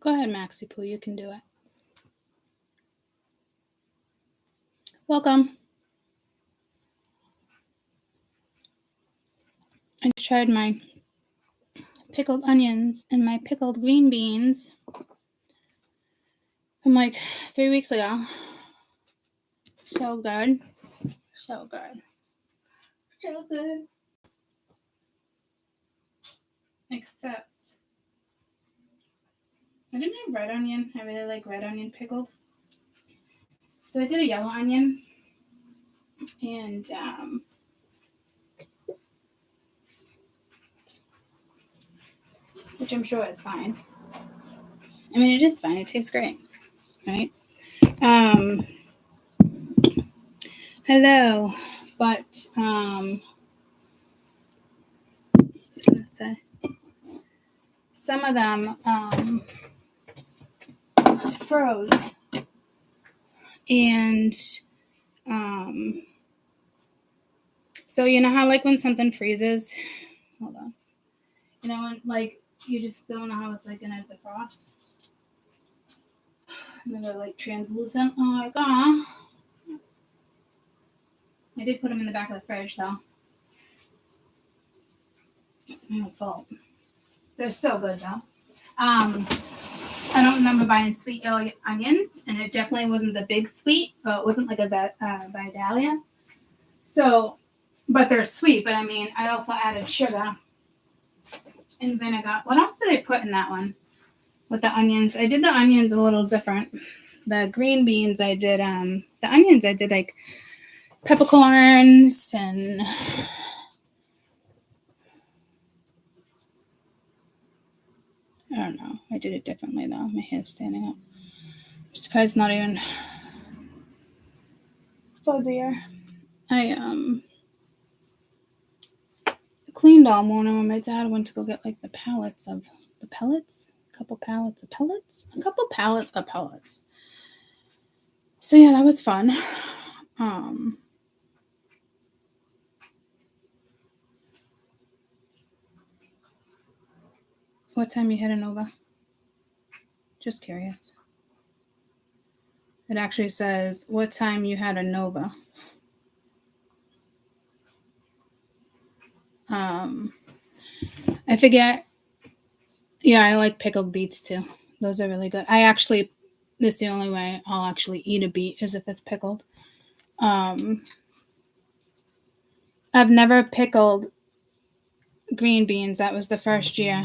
Go ahead, Maxie Poo. You can do it. Welcome. I tried my pickled onions and my pickled green beans from like 3 weeks ago. So good. So good. So good. Except I didn't have red onion. I really like red onion pickled. So I did a yellow onion. And which I'm sure is fine. I mean, it is fine. It tastes great. Right? Hello. But I was gonna say some of them froze. And so you know how like when something freezes, hold on. You know, when like you just don't know how it's like gonna defrost. And they're like translucent. I'm like, oh. I did put them in the back of the fridge, though. It's my own fault. They're so good, though. I don't remember buying sweet yellow onions, and it definitely wasn't the big sweet, but it wasn't like a Vidalia. So, but they're sweet. But I mean, I also added sugar and vinegar. What else did I put in that one with the onions? I did the onions a little different. The green beans, I did. The onions, I did like peppercorns and I don't know. I did it differently though. My hair's standing up. I'm surprised it's not even fuzzier. I cleaned all morning when my dad went to go get like the pallets of the pellets. A couple pallets of pellets. So yeah, that was fun. What time you heading over? Just curious. It actually says what time you had a Nova. I forget. Yeah, I like pickled beets too. Those are really good. This is the only way I'll actually eat a beet is if it's pickled. I've never pickled green beans. That was the first year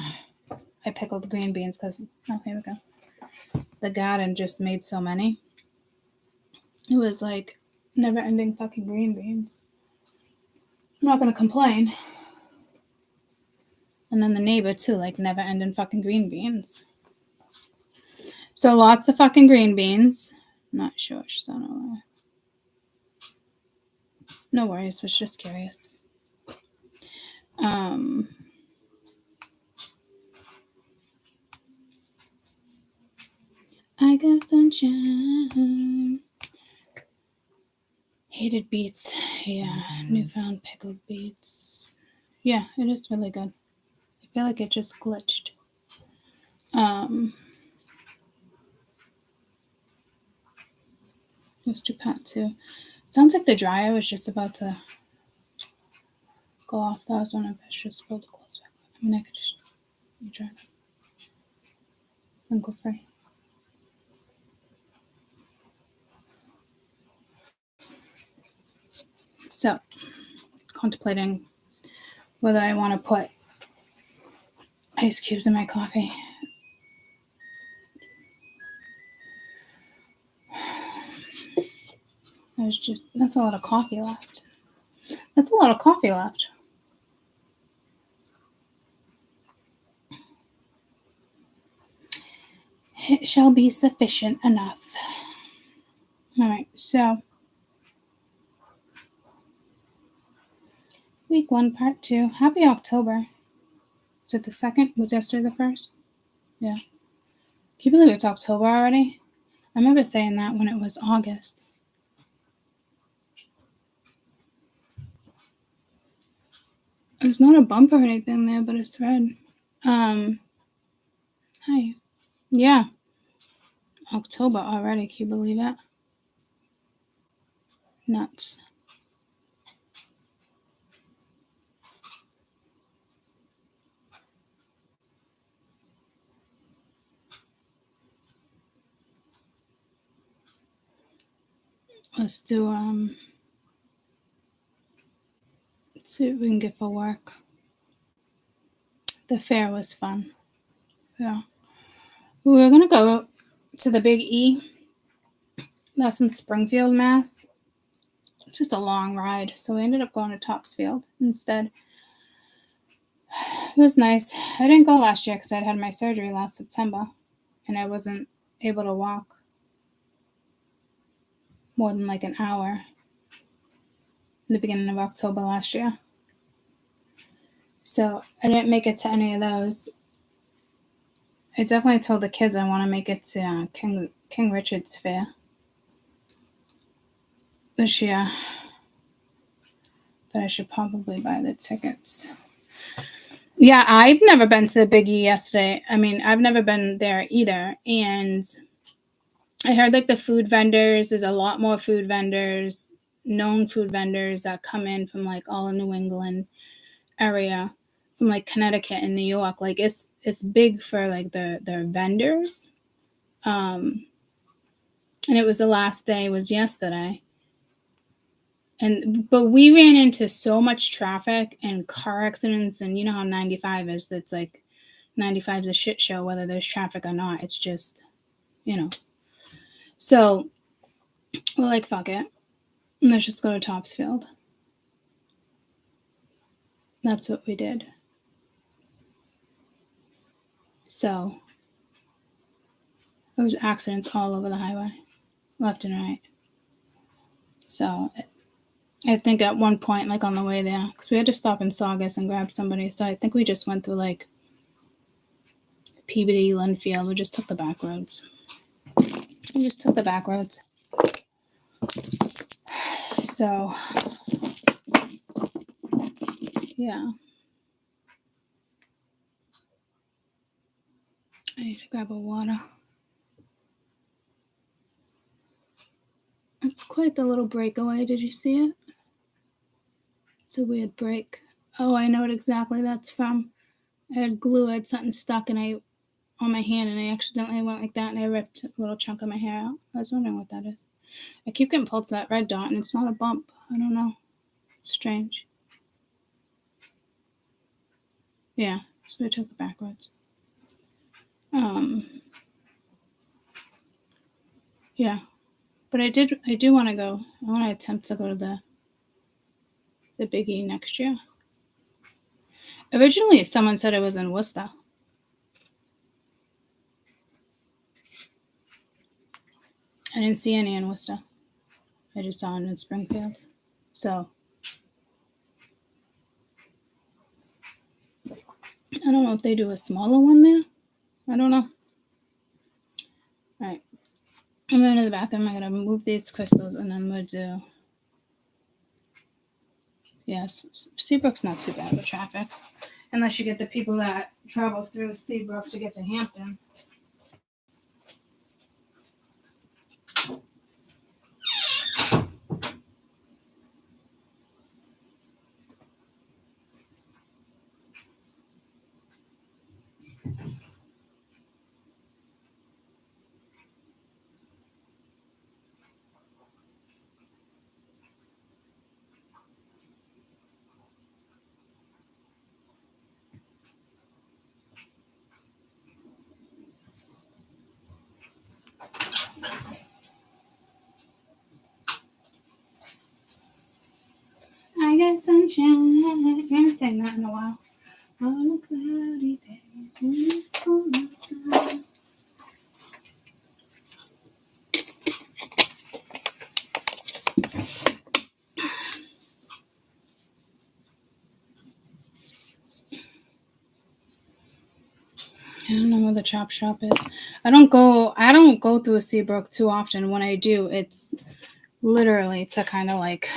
I pickled green beans because, oh, here we go. The garden just made so many. It was like never-ending fucking green beans. I'm not going to complain. And then the neighbor too, like never-ending fucking green beans. So lots of fucking green beans. Not sure. She's on her way. No worries. Was just curious. I got sunshine. Hated beets. Yeah, newfound pickled beets. Yeah, it is really good. I feel like it just glitched. Let's do part 2. Sounds like the dryer was just about to go off. That was one of us just pulled the clothes back. I mean, I could just dry them and go free. So, contemplating whether I want to put ice cubes in my coffee. That's a lot of coffee left. It shall be sufficient enough. All right, so week 1, part 2. Happy October. Is it the 2nd? Was yesterday the 1st? Yeah. Can you believe it's October already? I remember saying that when it was August. There's not a bump or anything there, but it's red. Hi. Yeah. October already. Can you believe it? Nuts. Let's do let's see what we can get for work. The fair was fun. Yeah. We were gonna go to the Big E. That's in Springfield, Mass. It's just a long ride, so we ended up going to Topsfield instead. It was nice. I didn't go last year because I'd had my surgery last September, and I wasn't able to walk more than like an hour in the beginning of October last year. So I didn't make it to any of those. I definitely told the kids I want to make it to King Richard's Fair this year, but I should probably buy the tickets. Yeah, I've never been to the Big E yesterday. I mean, I've never been there either, and I heard like the food vendors, there's a lot more food vendors, known food vendors that come in from like all in New England area, from like Connecticut and New York. Like it's big for like the vendors. And it was the last day, was yesterday. But we ran into so much traffic and car accidents, and you know how 95 is. That's like 95 is a shit show whether there's traffic or not. It's just, you know. So we're like, fuck it. Let's just go to Topsfield. That's what we did. So there was accidents all over the highway, left and right. So I think at one point, like on the way there, because we had to stop in Saugus and grab somebody, so I think we just went through like Peabody, Linfield. We just took the back roads. So, yeah. I need to grab a water. It's quite the little breakaway. Did you see it? It's a weird break. Oh, I know what exactly that's from. I had glue. I had something stuck on my hand, and I accidentally went like that, and I ripped a little chunk of my hair out. I was wondering what that is. I keep getting pulled to that red dot, and it's not a bump. I don't know. It's strange. Yeah, so I took it backwards. Yeah, but I do want to go. I want to attempt to go to the Big E next year. Originally, someone said it was in Worcester. I didn't see any in Worcester. I just saw it in Springfield. So I don't know if they do a smaller one there. I don't know. All right. I'm going to the bathroom. I'm going to move these crystals, and then we'll do... Yes, Seabrook's not too bad with traffic. Unless you get the people that travel through Seabrook to get to Hampton. I got sunshine. I haven't sang that in a while. On a cloudy day, it's full of sun. I don't know where the chop shop is. I don't go through a Seabrook too often. When I do, it's literally to kind of like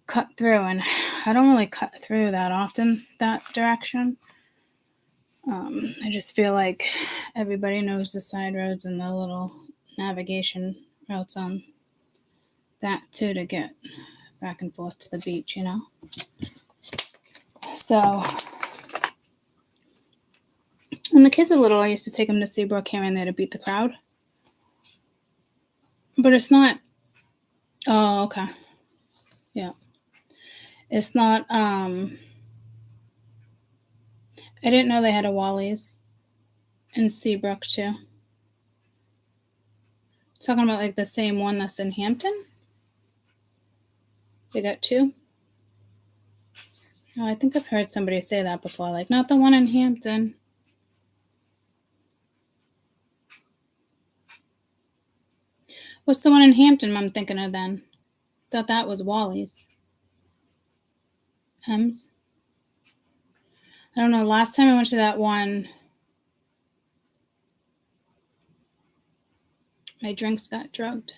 cut through, and I don't really cut through that often that direction. I just feel like everybody knows the side roads and the little navigation routes on that too to get back and forth to the beach, So, when the kids were little, I used to take them to Seabrook here and there to beat the crowd. But it's not. Oh, okay. Yeah. It's not. I didn't know they had a Wally's in Seabrook too. Talking about like the same one that's in Hampton. They got two. Oh, I think I've heard somebody say that before. Like, not the one in Hampton. What's the one in Hampton I'm thinking of then? Thought that was Wally's. M's. I don't know. Last time I went to that one, my drinks got drugged.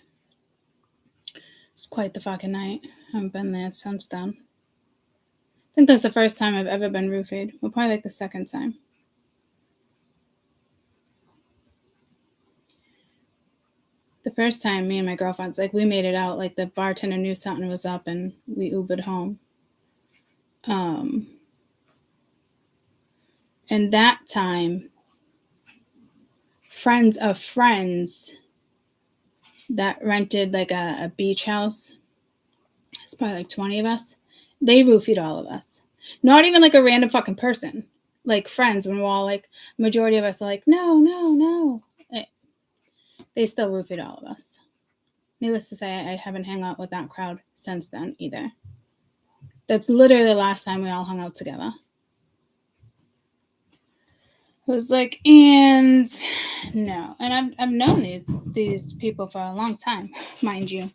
It's quite the fucking night. I haven't been there since then. I think that's the first time I've ever been roofied. Well, probably like the second time. The first time, me and my girlfriends, like, we made it out. Like, the bartender knew something was up and we Ubered home. And that time, friends of friends that rented like a beach house, it's probably like 20 of us, they roofied all of us. Not even like a random fucking person. Like friends, when we're all like, majority of us are like, no. They still roofied all of us. Needless to say, I haven't hung out with that crowd since then either. That's literally the last time we all hung out together. It was like, and no. And I've known these people for a long time, mind you.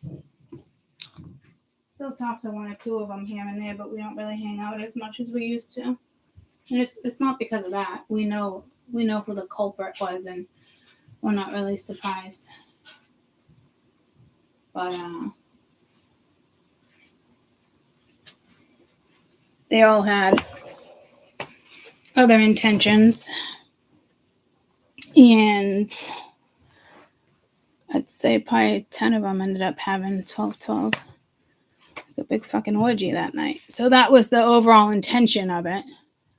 Still talk to one or two of them here and there, but we don't really hang out as much as we used to. And it's not because of that. We know who the culprit was, and we're not really surprised. But they all had other intentions. And I'd say probably 10 of them ended up having 12-12. A big fucking orgy that night. So that was the overall intention of it,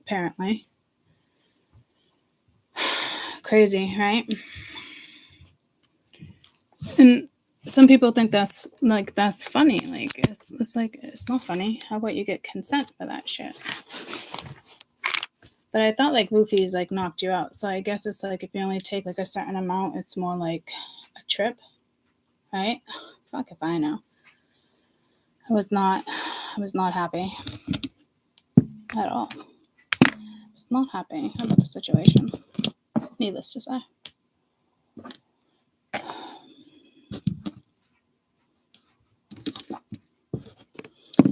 apparently. Crazy, right? And some people think that's funny. Like, it's like, it's not funny. How about you get consent for that shit? But I thought like roofies like knocked you out. So I guess it's like if you only take like a certain amount, it's more like a trip, right? Fuck if I know. I was not happy at all. I was not happy about the situation. Needless to say.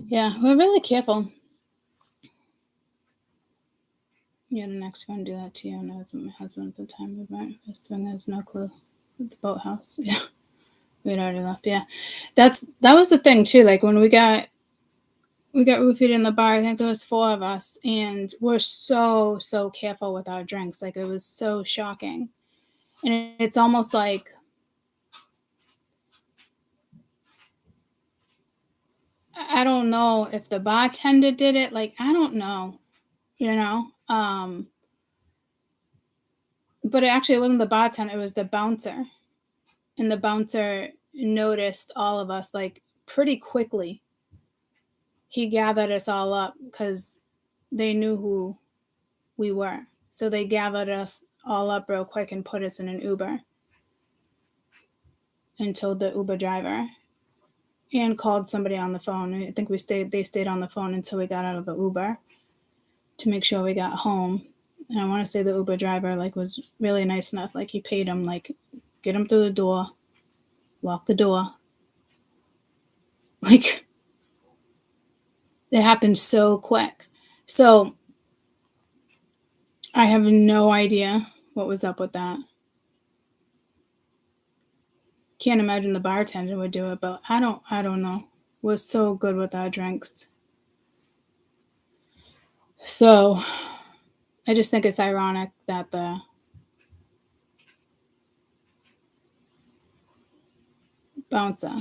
Yeah, we're really careful. Yeah, the next one do that to you. And I was with my husband at the time we went. When there's no clue at the boathouse. Yeah, we'd already left. Yeah, that was the thing too. Like when we got roofied in the bar, I think there was 4 of us, and we're so careful with our drinks. Like it was so shocking, and it's almost like I don't know if the bartender did it. Like I don't know, But it wasn't the bartender. It was the bouncer, and the bouncer noticed all of us like pretty quickly. He gathered us all up because they knew who we were. So they gathered us all up real quick and put us in an Uber and told the Uber driver and called somebody on the phone. I think they stayed on the phone until we got out of the Uber to make sure we got home. And I want to say the Uber driver like was really nice enough. Like he paid him, like get him through the door, lock the door. Like it happened so quick. So I have no idea what was up with that. Can't imagine the bartender would do it, but I don't know. We're so good with our drinks. So I just think it's ironic that the bouncer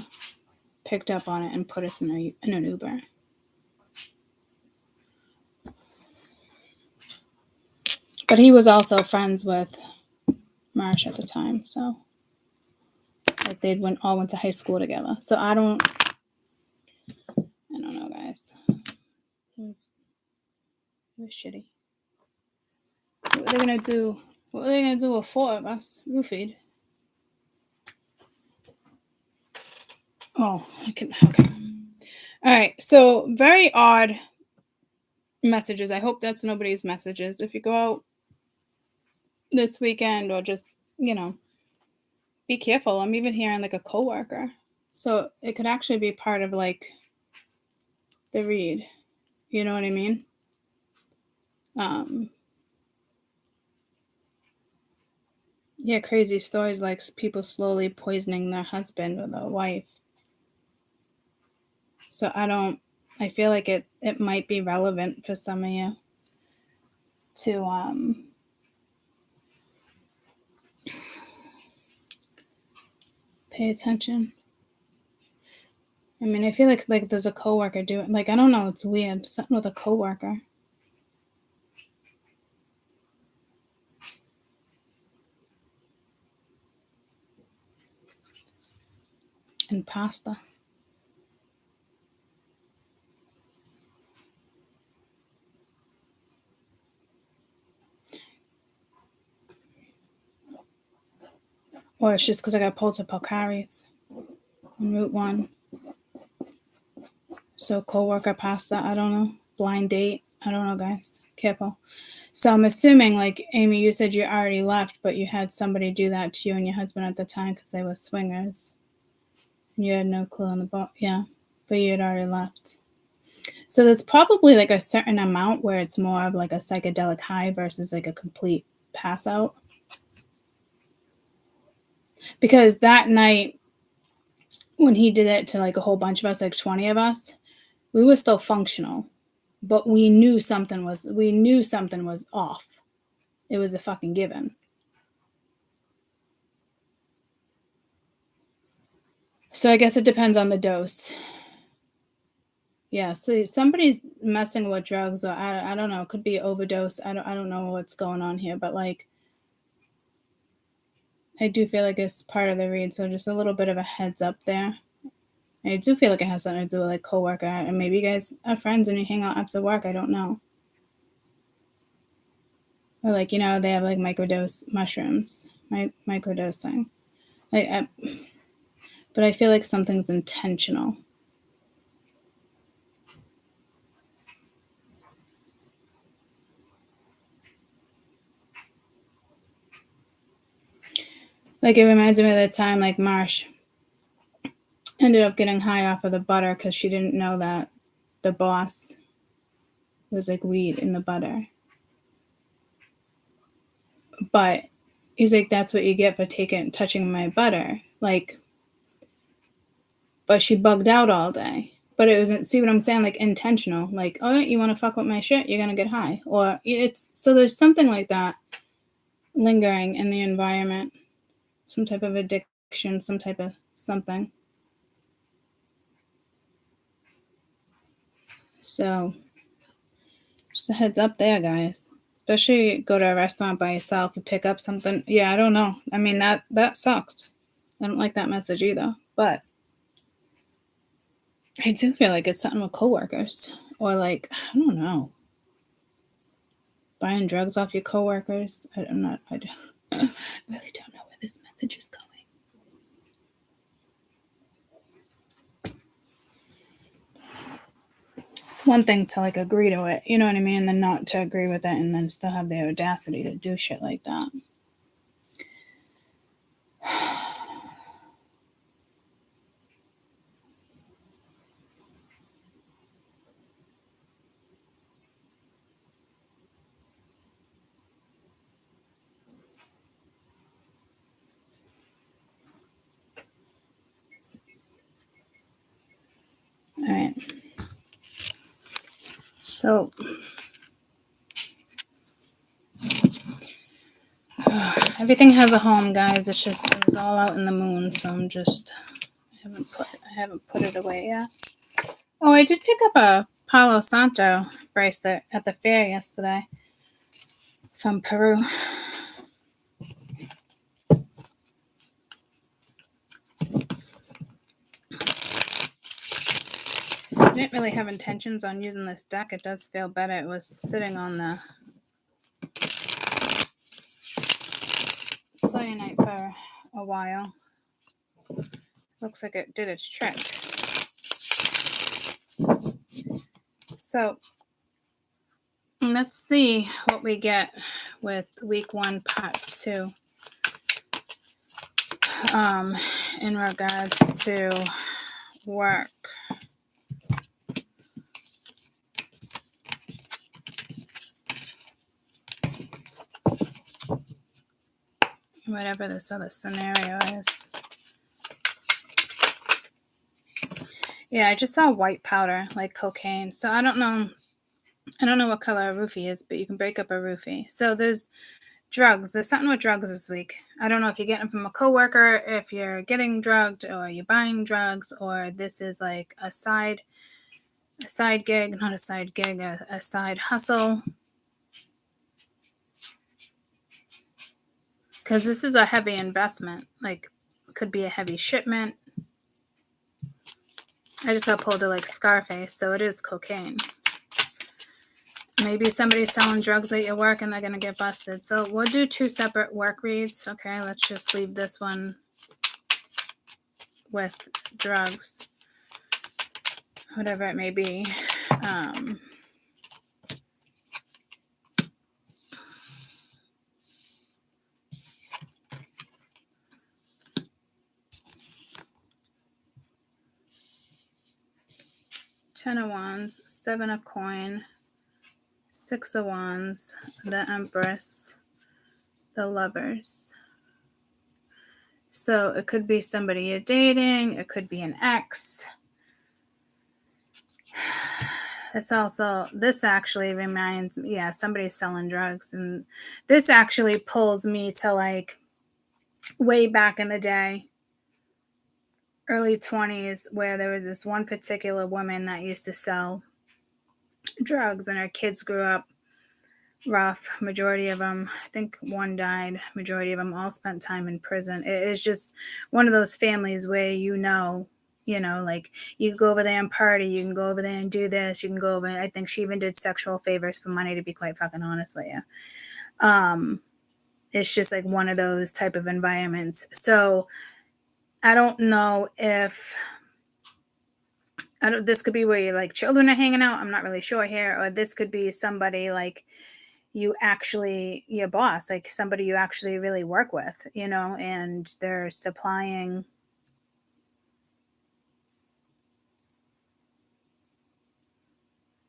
picked up on it and put us in an Uber. But he was also friends with Marsh at the time, so like they all went to high school together. So I don't know, guys. It was shitty. What were they gonna do? What were they gonna do with 4 of us? Roofied. Oh, okay. All right. So very odd messages. I hope that's nobody's messages. If you go out this weekend or just, be careful. I'm even hearing like a coworker. So it could actually be part of like the read. You know what I mean? Yeah, crazy stories like people slowly poisoning their husband or their wife. So I feel like it might be relevant for some of you to pay attention. I mean, I feel like there's a coworker doing, like, I don't know, it's weird. Something with a coworker. And pasta. Or it's just because I got pulled to Pocari's on Route 1. So coworker pasta, I don't know. Blind date, I don't know, guys. Careful. So I'm assuming, like, Amy, you said you already left, but you had somebody do that to you and your husband at the time because they were swingers. You had no clue on the boat. Yeah, but you had already left. So there's probably like a certain amount where it's more of like a psychedelic high versus like a complete pass out. Because that night when he did it to like a whole bunch of us, like 20 of us, we were still functional, but we knew something was off. It was a fucking given. So I guess it depends on the dose. Yeah, so somebody's messing with drugs, or I don't know, it could be overdose. I don't know what's going on here, but like I do feel like it's part of the read, so just a little bit of a heads up there. I do feel like it has something to do with like coworker, and maybe you guys are friends and you hang out after work. I don't know. Or like, they have like microdose mushrooms, microdosing. But I feel like something's intentional. Like it reminds me of the time like Marsh ended up getting high off of the butter because she didn't know that the boss was like weed in the butter. But he's like, that's what you get for touching my butter. Like, but she bugged out all day. But it wasn't, see what I'm saying? Like intentional. Like, oh, you want to fuck with my shit? You're going to get high. Or so there's something like that lingering in the environment. Some type of addiction, some type of something. So just a heads up there, guys. Especially go to a restaurant by yourself, you pick up something. Yeah, I don't know. I mean, that sucks. I don't like that message either. But I do feel like it's something with coworkers. Or like, I don't know. Buying drugs off your coworkers. I really don't know where this message is going. It's one thing to like agree to it, you know what I mean? And then not to agree with it and then still have the audacity to do shit like that. All right. So Everything has a home, guys. It's just it was all out in the moon, so I haven't put it away yet. Oh, I did pick up a Palo Santo bracelet at the fair yesterday from Peru. I didn't really have intentions on using this deck. It does feel better. It was sitting on the night for a while. Looks like it did its trick. So let's see what we get with week 1, part 2. In regards to work. Whatever this other scenario is. Yeah, I just saw white powder, like cocaine. So I don't know what color a roofie is, but you can break up a roofie. So there's drugs. There's something with drugs this week. I don't know if you're getting them from a coworker, if you're getting drugged, or you're buying drugs, or this is like a side gig, not a side gig, a side hustle. Because this is a heavy investment. Like, it could be a heavy shipment. I just got pulled to like Scarface, so it is cocaine. Maybe somebody's selling drugs at your work and they're going to get busted. So we'll do 2 separate work reads. Okay, let's just leave this one with drugs. Whatever it may be. Ten of Wands, 7 of Coin, 6 of Wands, the Empress, the Lovers. So it could be somebody you're dating. It could be an ex. This actually reminds me, yeah, somebody's selling drugs. And this actually pulls me to like way back in the day, early 20s, where there was this one particular woman that used to sell drugs and her kids grew up rough. Majority of them, I think one died. Majority of them all spent time in prison. It is just one of those families where like you can go over there and party, you can go over there and do this, you can go over. I think she even did sexual favors for money, to be quite fucking honest with you. It's just like one of those type of environments. So I don't know if this could be where you like children are hanging out. I'm not really sure here. Or this could be somebody like your boss, like somebody you actually really work with, and they're supplying.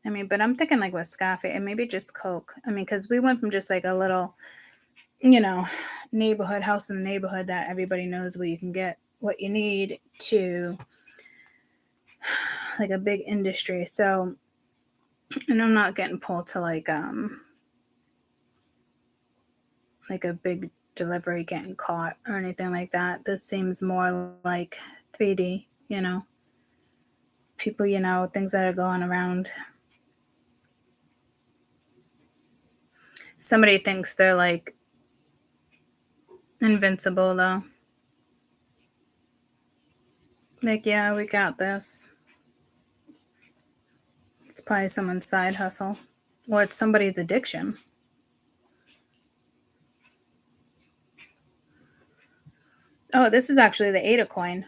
I mean, but I'm thinking like with Scarface and maybe just Coke. I mean, because we went from just like a little, neighborhood house in the neighborhood that everybody knows where you can get what you need to like a big industry. So, and I'm not getting pulled to like a big delivery getting caught or anything like that. This seems more like 3D, people, things that are going around. Somebody thinks they're like invincible though. Like, yeah, we got this. It's probably someone's side hustle, or it's somebody's addiction. Oh, this is actually the 8 of Coin.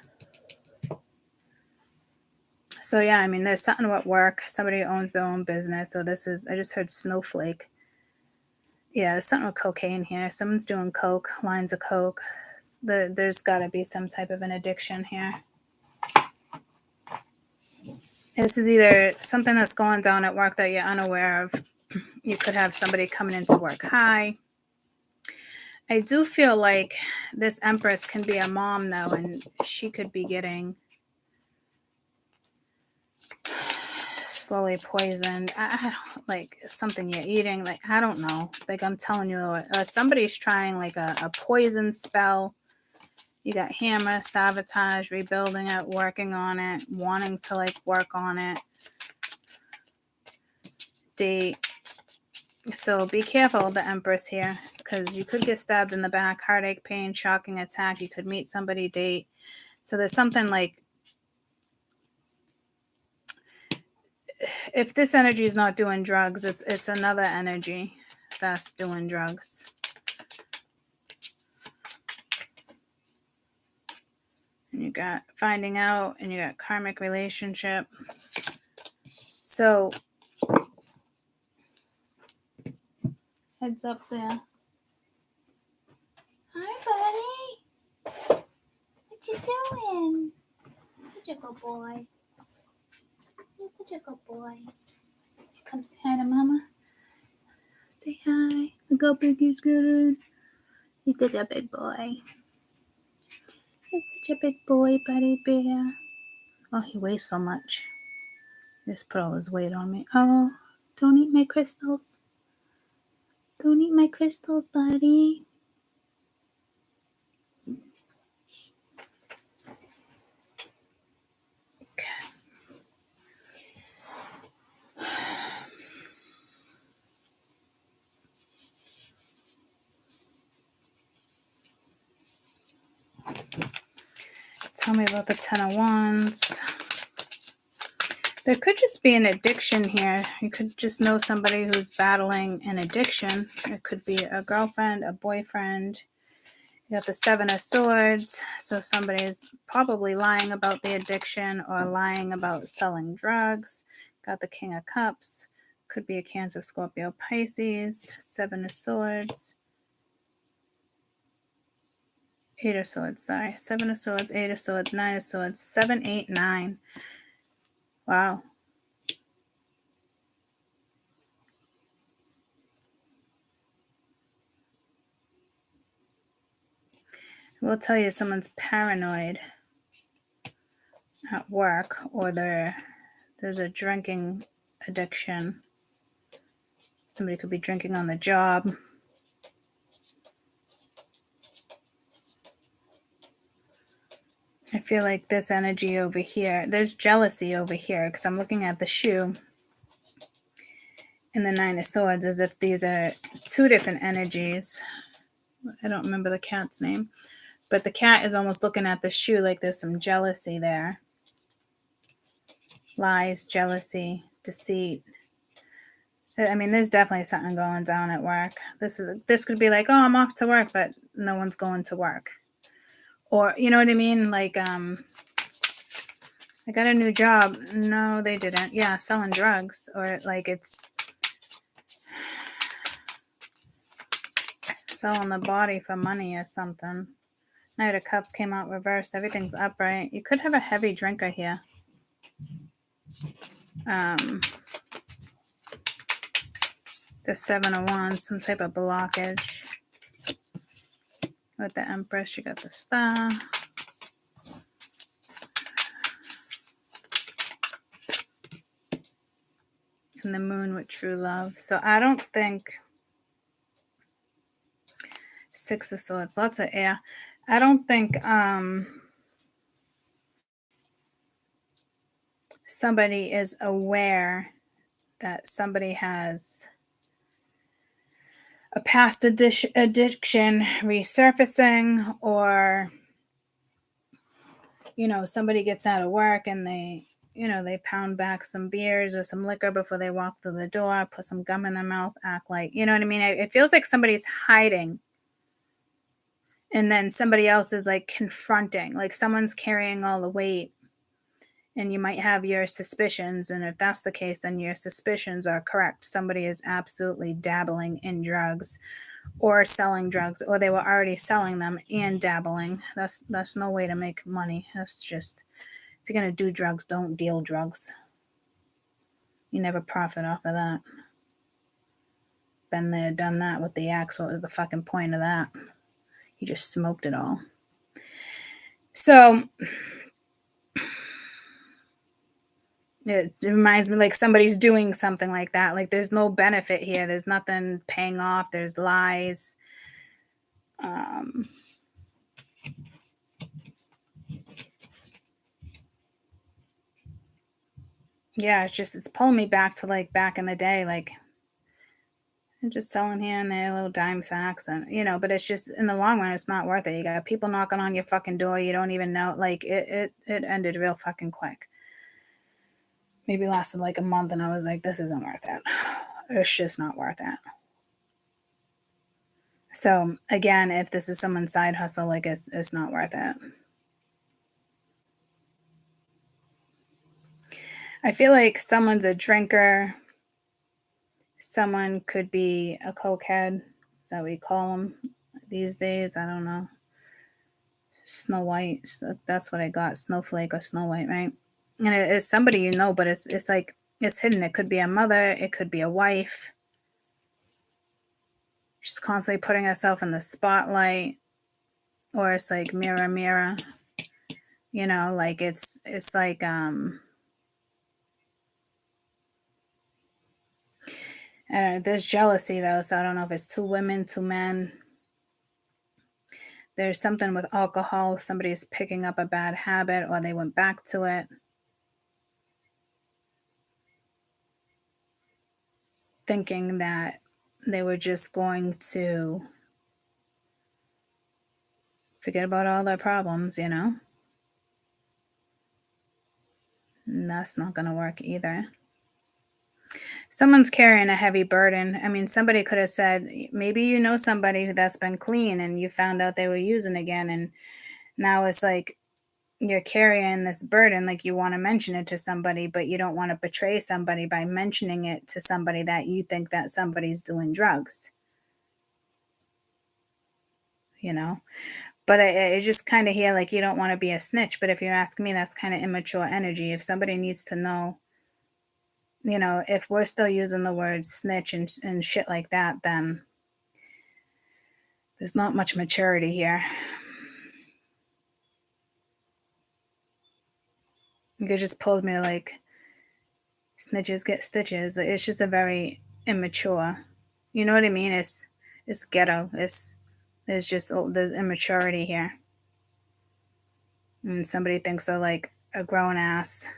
So yeah, I mean, there's something with work. Somebody owns their own business. So I just heard snowflake. Yeah, there's something with cocaine here. Someone's doing coke, lines of coke. There's got to be some type of an addiction here. This is either something that's going down at work that you're unaware of. You could have somebody coming into work high. I do feel like this Empress can be a mom, though, and she could be getting slowly poisoned. I don't, like something you're eating. Like, I don't know. Like, I'm telling you, somebody's trying like a poison spell. You got hammer, sabotage, rebuilding it, working on it, wanting to like work on it. Date. So be careful, the Empress here, because you could get stabbed in the back, heartache, pain, shocking attack. You could meet somebody, date. So there's something like, if this energy is not doing drugs, it's another energy that's doing drugs. And you got finding out, and you got karmic relationship. So heads up there. Hi, buddy. What you doing? Such a good boy. You're such a good boy. Come say hi to Mama. Say hi. Look how big he's getting. He's such a big boy. He's such a big boy, buddy bear. Oh, he weighs so much. He just put all his weight on me. Oh, don't eat my crystals. Don't eat my crystals, buddy. Okay. Tell me about the Ten of Wands. There could just be an addiction here. You could just know somebody who's battling an addiction. It could be a girlfriend, a boyfriend. You got the Seven of Swords. So somebody's probably lying about the addiction or lying about selling drugs. Got the King of Cups. Could be a Cancer, Scorpio, Pisces. Seven of Swords. Eight of Swords, sorry. Seven of Swords, Eight of Swords, Nine of Swords, 7, 8, 9. Wow. I will tell you, someone's paranoid at work, or there's a drinking addiction. Somebody could be drinking on the job. I feel like this energy over here, there's jealousy over here, because I'm looking at the shoe and the Nine of Swords as if these are two different energies. I don't remember the cat's name, but the cat is almost looking at the shoe like there's some jealousy there. Lies, jealousy, deceit. I mean, there's definitely something going down at work. This could be like, oh, I'm off to work, but no one's going to work. Or, you know what I mean? Like, I got a new job. No, they didn't. Yeah, selling drugs. Or like it's selling the body for money or something. Knight of Cups came out reversed. Everything's upright. You could have a heavy drinker here. The Seven of Wands, some type of blockage. With the Empress, you got the Star. And the Moon with true love. So I don't think... Six of Swords, lots of air. I don't think somebody is aware that somebody has a past addiction resurfacing, or, you know, somebody gets out of work and they pound back some beers or some liquor before they walk through the door, put some gum in their mouth, act like, you know what I mean? It feels like somebody's hiding. And then somebody else is like confronting, like someone's carrying all the weight, and you might have your suspicions. And if that's the case, then your suspicions are correct. Somebody is absolutely dabbling in drugs or selling drugs, or they were already selling them and dabbling. That's no way to make money. That's just, if you're going to do drugs, don't deal drugs. You never profit off of that. Been there, done that with the axe. What was the fucking point of that? You just smoked it all. So It reminds me like somebody's doing something like that. Like there's no benefit here. There's nothing paying off. There's lies. Yeah, it's pulling me back to like back in the day. Like I'm just selling here and there little dime sacks and but it's just in the long run it's not worth it. You got people knocking on your fucking door. You don't even know. Like it ended real fucking quick. Maybe lasted like a month and I was like, this isn't worth it. It's just not worth it. So again, if this is someone's side hustle, like it's not worth it. I feel like someone's a drinker. Someone could be a cokehead. Is that what you call them these days? I don't know. Snow White. That's what I got. Snowflake or Snow White, right? And it's somebody you know, but it's like it's hidden. It could be a mother. It could be a wife. She's constantly putting herself in the spotlight, or it's like mirror, mirror. Like it's like there's jealousy though, so I don't know if it's two women, two men. There's something with alcohol. Somebody's picking up a bad habit or they went back to it. Thinking that they were just going to forget about all their problems, And that's not going to work either. Someone's carrying a heavy burden. I mean, somebody could have said, maybe you know somebody that's been clean and you found out they were using again. And now it's like you're carrying this burden, like you want to mention it to somebody, but you don't want to betray somebody by mentioning it to somebody that you think that somebody's doing drugs. But I just kind of hear like you don't want to be a snitch. But if you ask me, that's kind of immature energy. If somebody needs to know, if we're still using the word snitch and shit like that, then there's not much maturity here. It just pulled me like snitches get stitches. It's just a very immature. You know what I mean? It's ghetto. There's immaturity here. And somebody thinks they're like a grown ass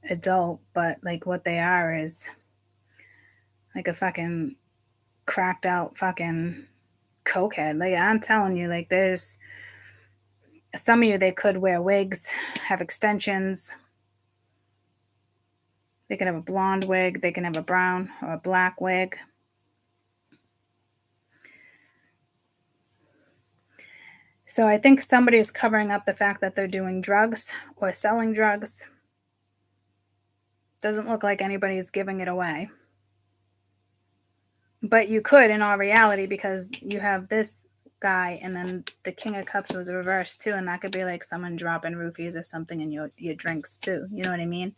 adult, but like what they are is like a fucking cracked out fucking cokehead. Like I'm telling you, like there's some of you, they could wear wigs, have extensions. They can have a blonde wig, they can have a brown or a black wig. So I think somebody is covering up the fact that they're doing drugs or selling drugs. Doesn't look like anybody's giving it away. But you could in all reality, because you have this guy and then the King of Cups was reversed too, and that could be like someone dropping roofies or something in your drinks too. You know what I mean?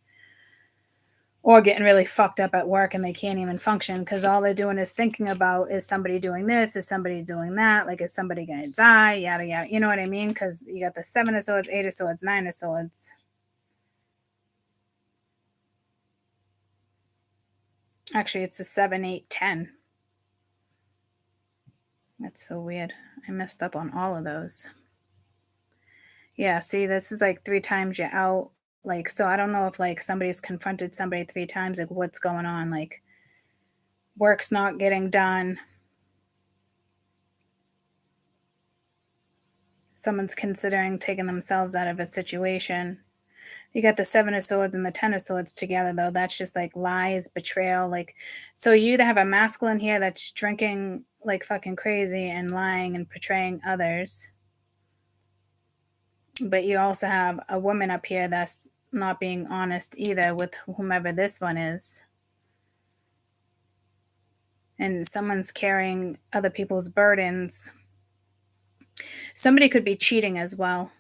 Or getting really fucked up at work and they can't even function because all they're doing is thinking about, is somebody doing this? Is somebody doing that? Like, is somebody going to die? Yada, yada. You know what I mean? Because you got the 7 of Swords, 8 of Swords, 9 of Swords. Actually, it's a 7, 8, 10. That's so weird. I messed up on all of those. Yeah, see, this is like 3 times you're out. Like, so I don't know if like somebody's confronted somebody 3 times, like what's going on? Like, work's not getting done. Someone's considering taking themselves out of a situation. You got the 7 of Swords and the 10 of Swords together, though. That's just like lies, betrayal. Like, so you either have a masculine here that's drinking like fucking crazy and lying and betraying others, but you also have a woman up here that's not being honest either with whomever this one is. And someone's carrying other people's burdens. Somebody could be cheating as well.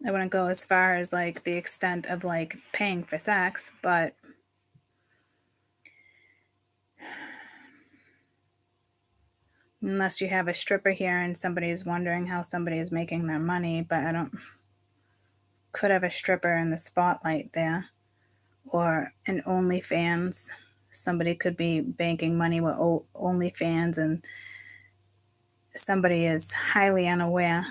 I wouldn't go as far as like the extent of like paying for sex, but unless you have a stripper here and somebody's wondering how somebody is making their money, but could have a stripper in the spotlight there, or an OnlyFans. Somebody could be banking money with OnlyFans, and somebody is highly unaware.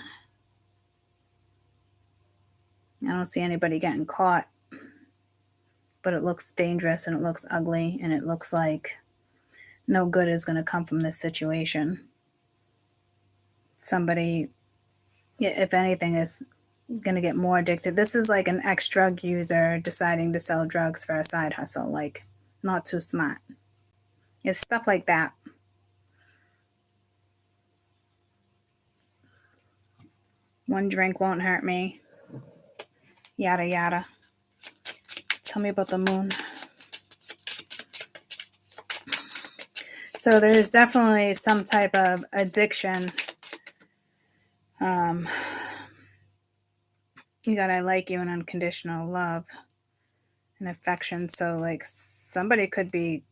I don't see anybody getting caught, but it looks dangerous and it looks ugly, and it looks like no good is going to come from this situation. Somebody, if anything, is going to get more addicted. This is like an ex-drug user deciding to sell drugs for a side hustle. Like, not too smart. It's stuff like that. One drink won't hurt me. Yada, yada. Tell me about the moon. So there's definitely some type of addiction. You got I like you and unconditional love and affection. So like somebody could be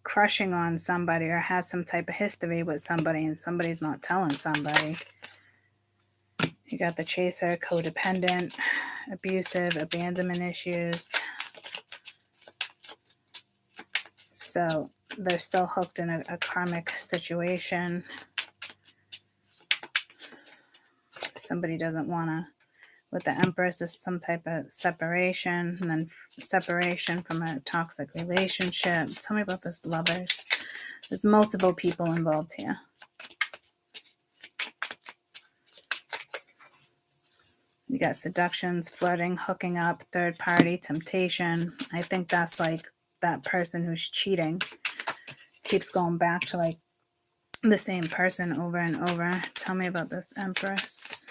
crushing on somebody or has some type of history with somebody, and somebody's not telling somebody. You got the chaser, codependent, abusive, abandonment issues. So they're still hooked in a karmic situation. Somebody doesn't want to, with the Empress, is some type of separation, and then separation from a toxic relationship. Tell me about this Lovers. There's multiple people involved here. You got seductions, flirting, hooking up, third party, temptation. I think that's like that person who's cheating keeps going back to like the same person over and over. Tell me about this Empress.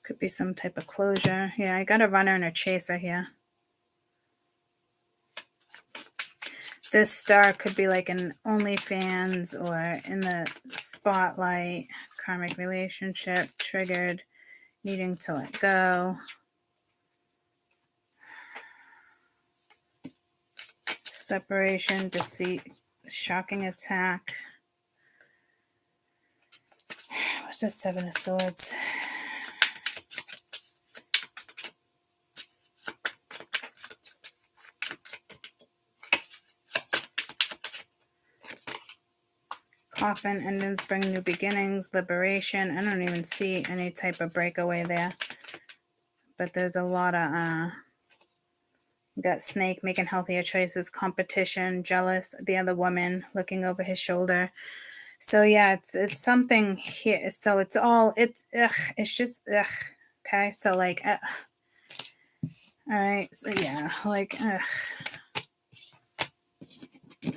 Could be some type of closure. Yeah, I got a runner and a chaser here. This star could be like an OnlyFans or in the spotlight, karmic relationship, triggered, needing to let go. Separation, deceit, shocking attack. What's the Seven of Swords? Coffin, endings bring new beginnings, liberation. I don't even see any type of breakaway there. But there's a lot of, you got Snake making healthier choices, competition, jealous, the other woman looking over his shoulder. So yeah, it's something here. So it's just, okay. So like, all right. So yeah, like,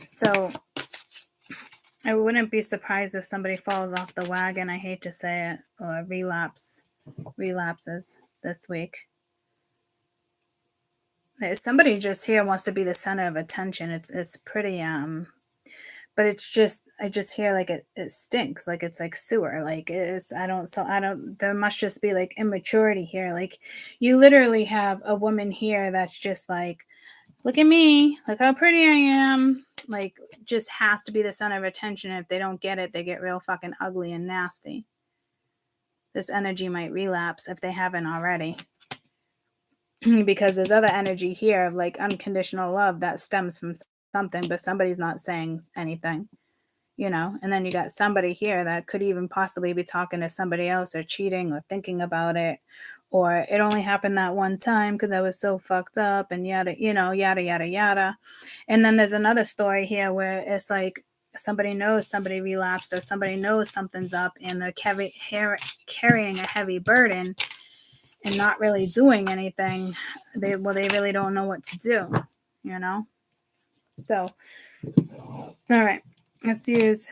So I wouldn't be surprised if somebody falls off the wagon. I hate to say it, or relapses this week. Somebody just here wants to be the center of attention. It's pretty but it's just, I just hear like it stinks, like it's like sewer, like there must just be like immaturity here. Like you literally have a woman here that's just like, look at me, look how pretty I am, like just has to be the center of attention. If they don't get it, they get real fucking ugly and nasty. This energy might relapse if they haven't already. Because there's other energy here of like unconditional love that stems from something, but somebody's not saying anything, and then you got somebody here that could even possibly be talking to somebody else or cheating or thinking about it, or it only happened that one time because I was so fucked up and yada, yada, yada, yada. And then there's another story here where it's like somebody knows somebody relapsed, or somebody knows something's up, and they're carrying a heavy burden and not really doing anything. They really don't know what to do, So, all right, let's use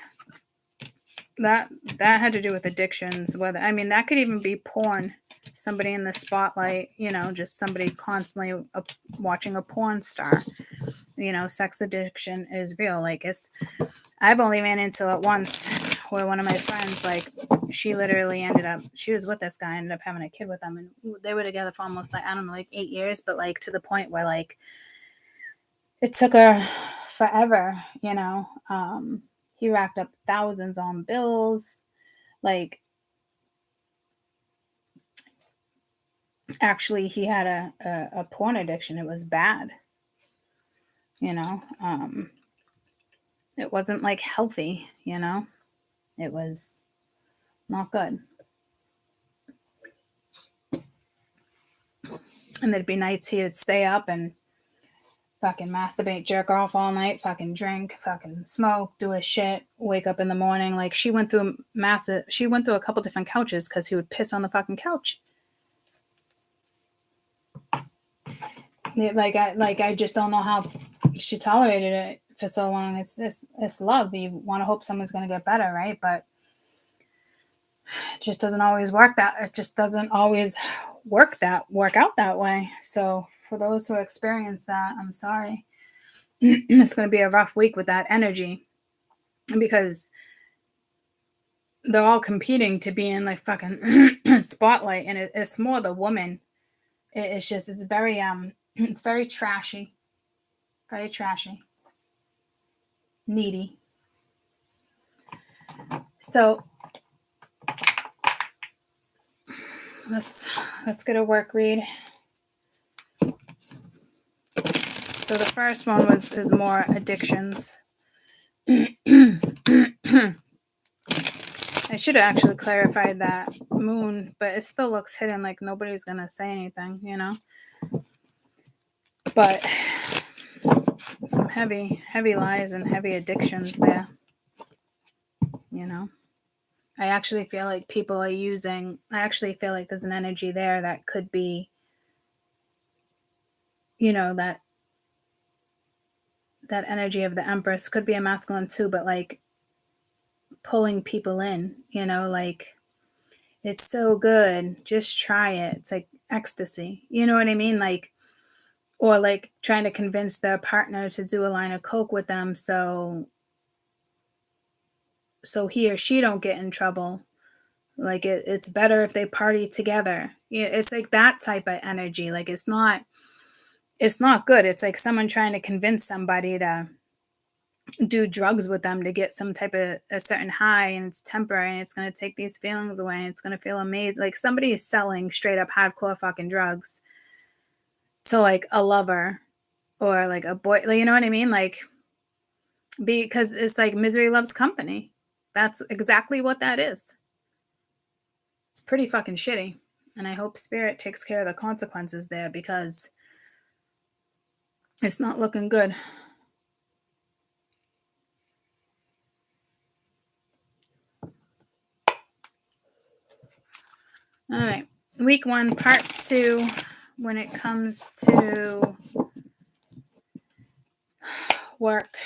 that. That had to do with addictions. That could even be porn. Somebody in the spotlight, just somebody constantly watching a porn star. Sex addiction is real. Like I've only ran into it once, where one of my friends, like, she literally she was with this guy, ended up having a kid with him, and they were together for almost, like, I don't know, like 8 years, but like to the point where like it took her forever, you know. He racked up thousands on bills. Like, actually, he had a porn addiction. It was bad, you know. It wasn't like healthy, you know. It was not good. And there'd be nights he would stay up and fucking masturbate, jerk off all night, fucking drink, fucking smoke, do his shit, wake up in the morning. Like, she went through a couple different couches because he would piss on the fucking couch. I just don't know how she tolerated it for so long. It's love. You want to hope someone's gonna get better, right? But it just doesn't always work out that way. So for those who experience that, I'm sorry. It's going to be a rough week with that energy, because they're all competing to be in like fucking spotlight, and it's more the woman. It's very it's very trashy, needy. So let's get a work read. So the first one is more addictions. I should have actually clarified that moon, but it still looks hidden, like nobody's gonna say anything, you know. But some heavy lies and heavy addictions there, you know. I actually feel like there's an energy there that could be, you know, that energy of the Empress could be a masculine too, but like pulling people in, you know, like, it's so good, just try it. It's like ecstasy, you know what I mean? Like, or like trying to convince their partner to do a line of coke with them so he or she don't get in trouble. Like, it's better if they party together. Yeah, it's like that type of energy. Like, it's not good. It's like someone trying to convince somebody to do drugs with them to get some type of a certain high, and it's temporary, and it's going to take these feelings away, and it's going to feel amazing. Like, somebody is selling straight up hardcore fucking drugs to like a lover or like a boy, you know what I mean? Like, because it's like misery loves company. That's exactly what that is. It's pretty fucking shitty. And I hope Spirit takes care of the consequences there, because it's not looking good. All right. Week 1, part 2, when it comes to work.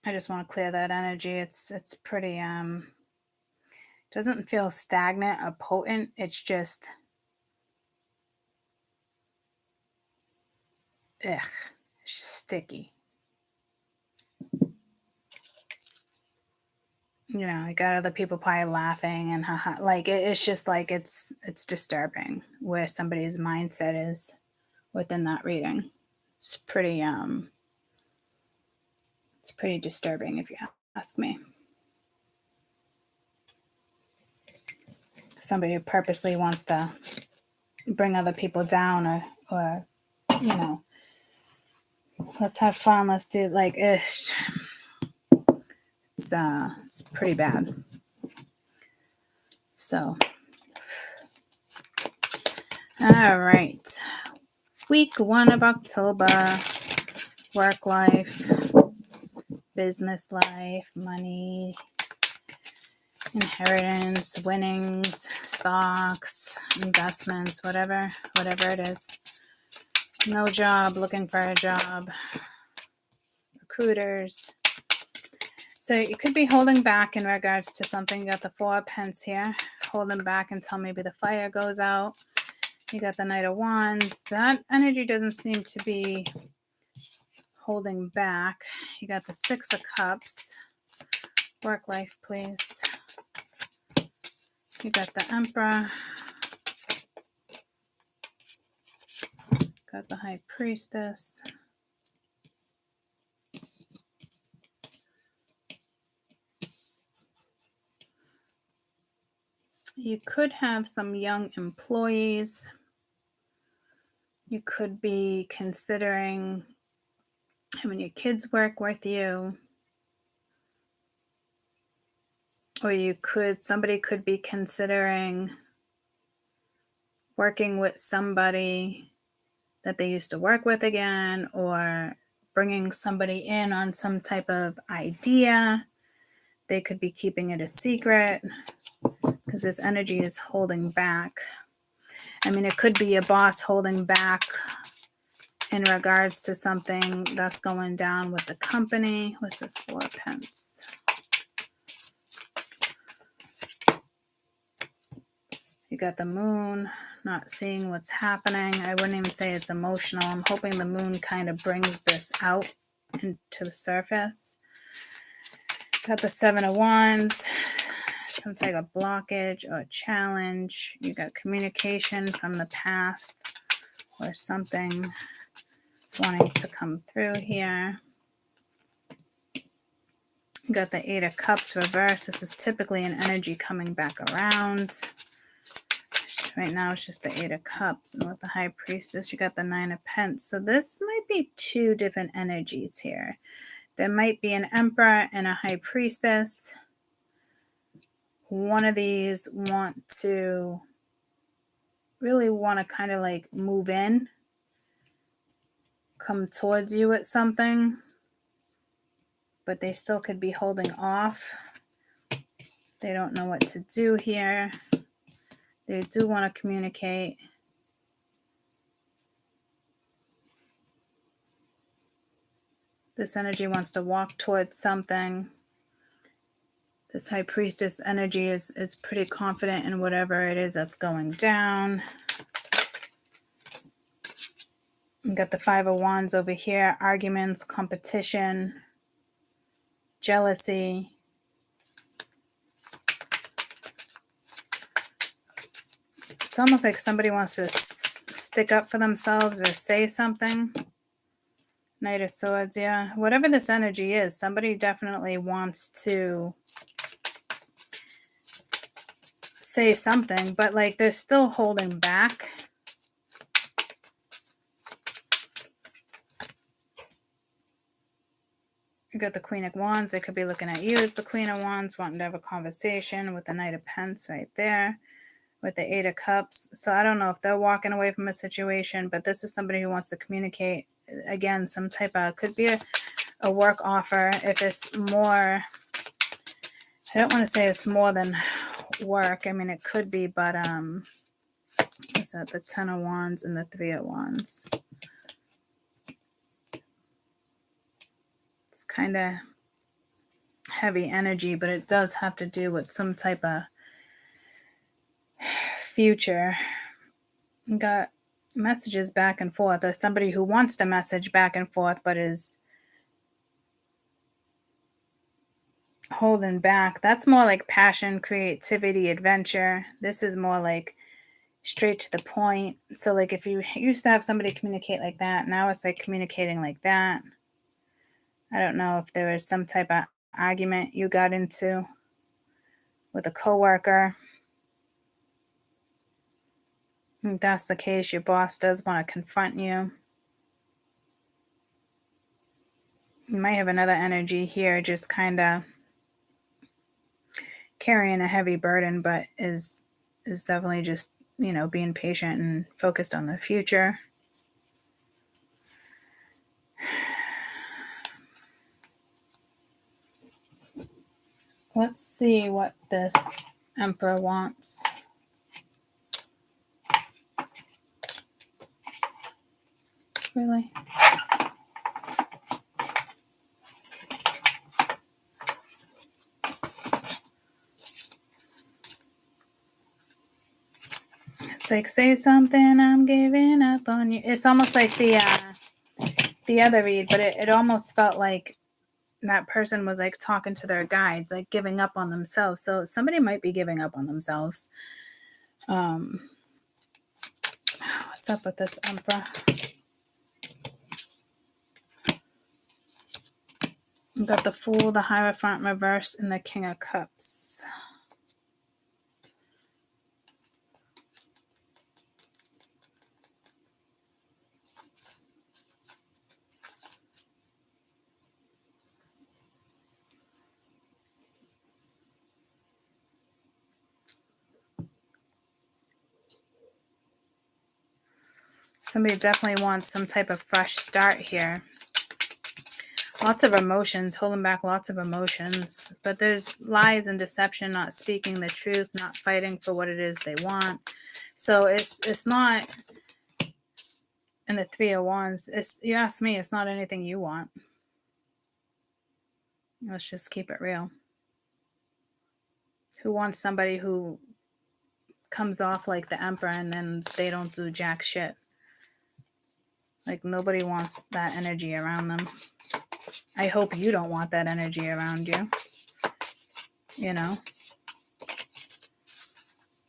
I just want to clear that energy. It's pretty doesn't feel stagnant or potent. It's just it's sticky. You know, I got other people probably laughing and haha. Like, it's just like it's disturbing where somebody's mindset is within that reading. It's pretty disturbing, if you ask me. Somebody who purposely wants to bring other people down, or you know, let's have fun, let's do like it's pretty bad. So all right, week 1 of October, work life, business life, money, inheritance, winnings, stocks, investments, whatever it is. No job, looking for a job, recruiters. So you could be holding back in regards to something. You got the 4 of Pence here, holding back until maybe the fire goes out. You got the Knight of Wands. That energy doesn't seem to be holding back. You got the Six of Cups. Work life, please. You got the Emperor. Got the High Priestess. You could have some young employees. You could be considering having your kids work with you. Or somebody could be considering working with somebody that they used to work with again, or bringing somebody in on some type of idea. They could be keeping it a secret because this energy is holding back. I mean, it could be a boss holding back in regards to something that's going down with the company. What's this? 4 of Pentacles. You got the Moon, not seeing what's happening. I wouldn't even say it's emotional. I'm hoping the Moon kind of brings this out into the surface. Got the 7 of Wands, some type of blockage or challenge. You got communication from the past or something wanting to come through here. You got the 8 of Cups reverse. This is typically an energy coming back around. Right now it's just the 8 of Cups, and with the High Priestess you got the 9 of Pentacles. So this might be 2 different energies here. There might be an Emperor and a High Priestess. One of these really want to kind of like move in, come towards you with something, but they still could be holding off. They don't know what to do here. They do want to communicate. This energy wants to walk towards something. This High Priestess energy is pretty confident in whatever it is that's going down. We got the 5 of Wands over here. Arguments, competition, jealousy. It's almost like somebody wants to stick up for themselves or say something. Knight of Swords, yeah. Whatever this energy is, somebody definitely wants to say something, but like they're still holding back. You got the Queen of Wands. They could be looking at you as the Queen of Wands, wanting to have a conversation with the Knight of Pentacles right there. With the 8 of Cups. So I don't know if they're walking away from a situation, but this is somebody who wants to communicate. Again, some type of, could be a work offer. If it's more, I don't want to say it's more than work. I mean, it could be, but what's that? The 10 of Wands and the 3 of Wands. It's kind of heavy energy, but it does have to do with some type of future. You got messages back and forth. There's somebody who wants to message back and forth but is holding back. That's more like passion, creativity, adventure. This is more like straight to the point. So like if you used to have somebody communicate like that, now it's like communicating like that. I don't know if there was some type of argument you got into with a coworker. If that's the case, your boss does want to confront you. You might have another energy here, just kind of carrying a heavy burden, but is definitely just, you know, being patient and focused on the future. Let's see what this Emperor wants. Really? It's like, say something, I'm giving up on you. It's almost like the the other read, but it almost felt like that person was like talking to their guides, like giving up on themselves. So somebody might be giving up on themselves. What's up with this Emperor? We've got the Fool, the Hierophant reverse, and the King of Cups. Somebody definitely wants some type of fresh start here. Lots of emotions, holding back lots of emotions. But there's lies and deception, not speaking the truth, not fighting for what it is they want. So it's not, in the Three of Wands, you ask me, it's not anything you want. Let's just keep it real. Who wants somebody who comes off like the Emperor and then they don't do jack shit? Like, nobody wants that energy around them. I hope you don't want that energy around you. You know?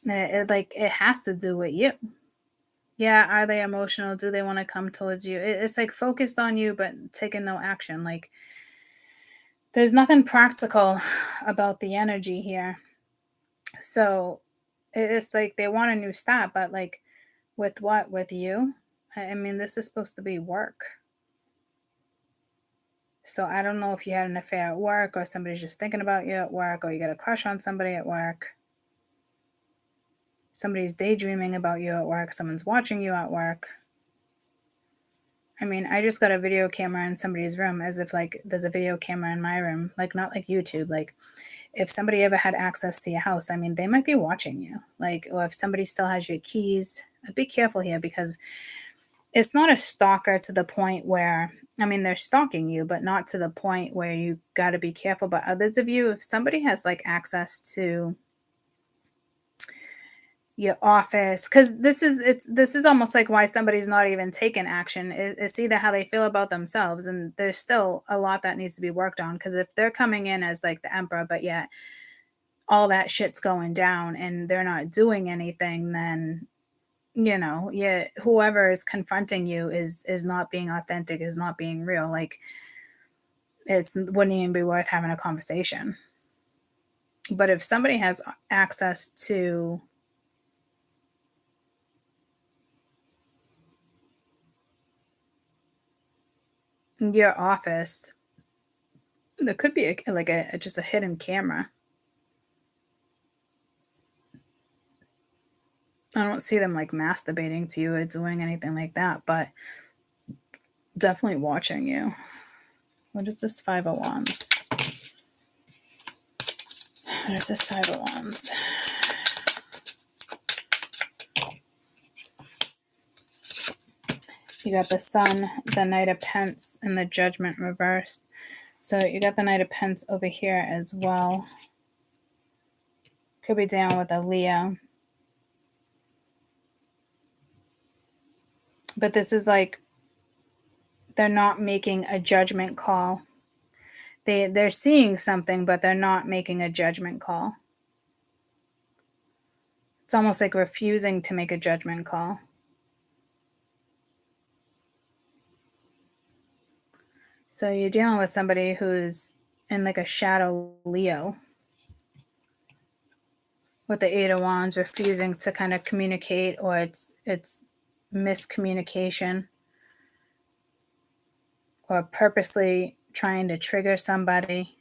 It has to do with you. Yeah, are they emotional? Do they want to come towards you? It's like focused on you, but taking no action. Like, there's nothing practical about the energy here. So it's like they want a new start, but like, with what? With you? I mean, this is supposed to be work. So I don't know if you had an affair at work, or somebody's just thinking about you at work, or you got a crush on somebody at work. Somebody's daydreaming about you at work. Someone's watching you at work. I mean, I just got a video camera in somebody's room, as if like there's a video camera in my room. Like, not like YouTube. Like, if somebody ever had access to your house, I mean, they might be watching you. Like, or if somebody still has your keys, be careful here, because it's not a stalker to the point where, I mean, they're stalking you, but not to the point where you got to be careful. But others of you, if somebody has like access to your office, because this is almost like why somebody's not even taking action. It's either how they feel about themselves, and there's still a lot that needs to be worked on. Because if they're coming in as like the Emperor, but yet all that shit's going down and they're not doing anything, then whoever is confronting you is not being authentic, is not being real. Like, it wouldn't even be worth having a conversation. But if somebody has access to your office, there could be just a hidden camera. I don't see them like masturbating to you or doing anything like that, but definitely watching you. What is this Five of Wands? What is this Five of Wands? You got the Sun, the Knight of Pence, and the Judgment reversed. So you got the Knight of Pence over here as well. Could be down with a Leo. But this is like, they're not making a judgment call. They're seeing something, but they're not making a judgment call. It's almost like refusing to make a judgment call. So you're dealing with somebody who's in like a shadow Leo, with the Eight of Wands, refusing to kind of communicate, or it's miscommunication, or purposely trying to trigger somebody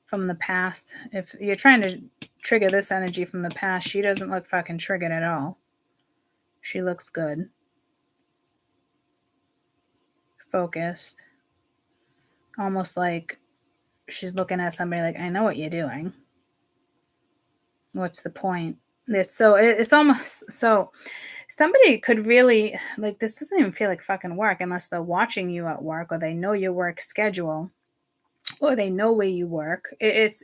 from the past. If you're trying to trigger this energy from the past, she doesn't look fucking triggered at all. She looks good. Focused. Almost like she's looking at somebody like, I know what you're doing. What's the point? It's almost so somebody could really, like, this doesn't even feel like fucking work unless they're watching you at work, or they know your work schedule, or they know where you work. It's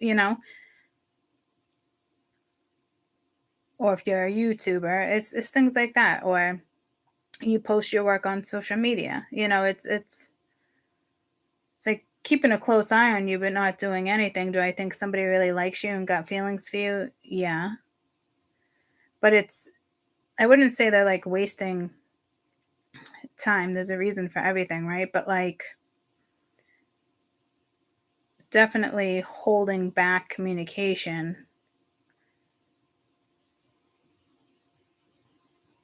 or if you're a YouTuber, it's things like that. Or you post your work on social media. It's like keeping a close eye on you, but not doing anything. Do I think somebody really likes you and got feelings for you? Yeah. But I wouldn't say they're like wasting time. There's a reason for everything, right? But like definitely holding back communication,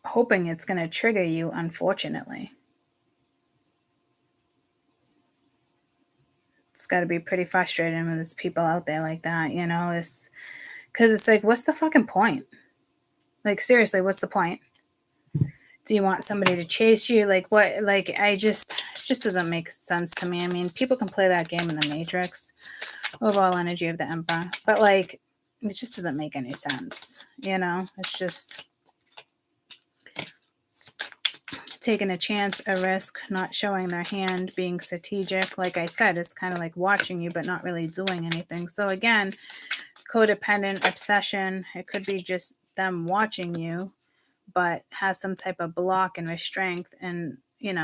hoping it's going to trigger you, unfortunately. It's got to be pretty frustrating when there's people out there like that, it's because it's like, what's the fucking point? Like, seriously, what's the point? Do you want somebody to chase you? Like, what? Like, it just doesn't make sense to me. I mean, people can play that game in the Matrix, overall energy of the Emperor, but like, it just doesn't make any sense. It's just taking a chance, a risk, not showing their hand, being strategic. Like I said, it's kind of like watching you, but not really doing anything. So again, codependent obsession, it could be just them watching you, but has some type of block and restraint. And,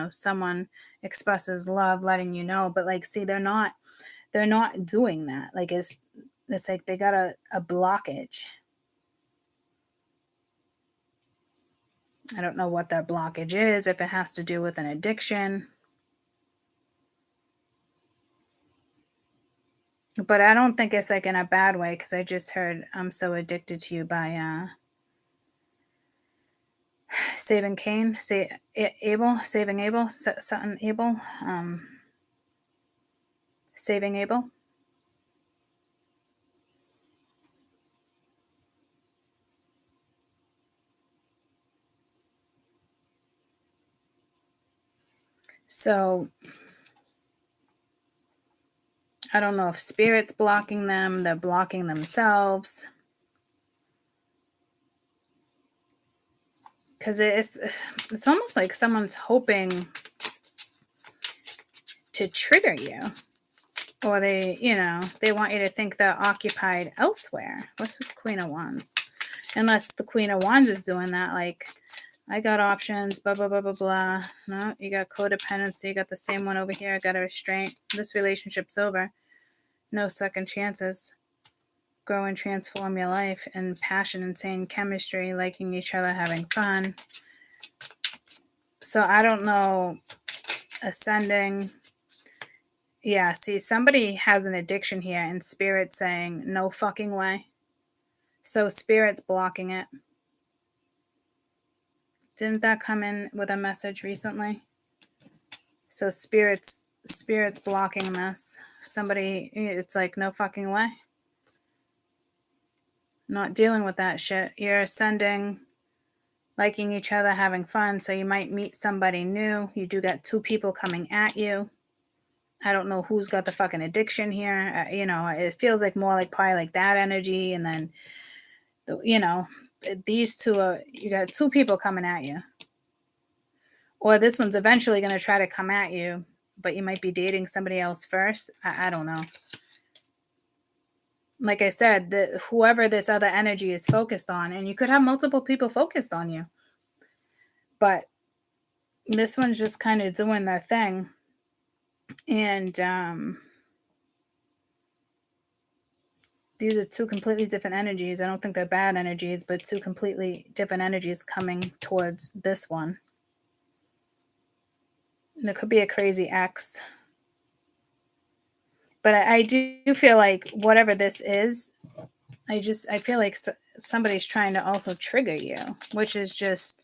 someone expresses love, letting you know, but like, see, they're not doing that. Like, it's like they got a blockage. I don't know what that blockage is, if it has to do with an addiction. But I don't think it's like in a bad way, because I just heard I'm so addicted to you by Saving Cain, Abel, Saving Abel, Sutton Abel, Saving Abel. So I don't know if spirit's blocking them, they're blocking themselves. Because it's almost like someone's hoping to trigger you. Or they want you to think they're occupied elsewhere. What's this Queen of Wands? Unless the Queen of Wands is doing that, like, I got options, blah, blah, blah, blah, blah. No, you got codependency. You got the same one over here. I got a restraint. This relationship's over. No second chances. Grow and transform your life. And passion, insane chemistry, liking each other, having fun. So I don't know. Ascending. Yeah, see, somebody has an addiction here, and Spirit's saying, no fucking way. So Spirit's blocking it. Didn't that come in with a message recently? So Spirit's blocking this. Somebody, it's like, no fucking way. Not dealing with that shit. You're ascending, liking each other, having fun. So you might meet somebody new. You do got two people coming at you. I don't know who's got the fucking addiction here. It feels like more like probably like that energy. And then, these two you got two people coming at you. Or this one's eventually going to try to come at you, but you might be dating somebody else first. I don't know. Like I said, whoever this other energy is focused on, and you could have multiple people focused on you, but this one's just kind of doing their thing. And these are two completely different energies. I don't think they're bad energies, but two completely different energies coming towards this one. There could be a crazy ex. But I do feel like whatever this is, I feel like somebody's trying to also trigger you, which is just,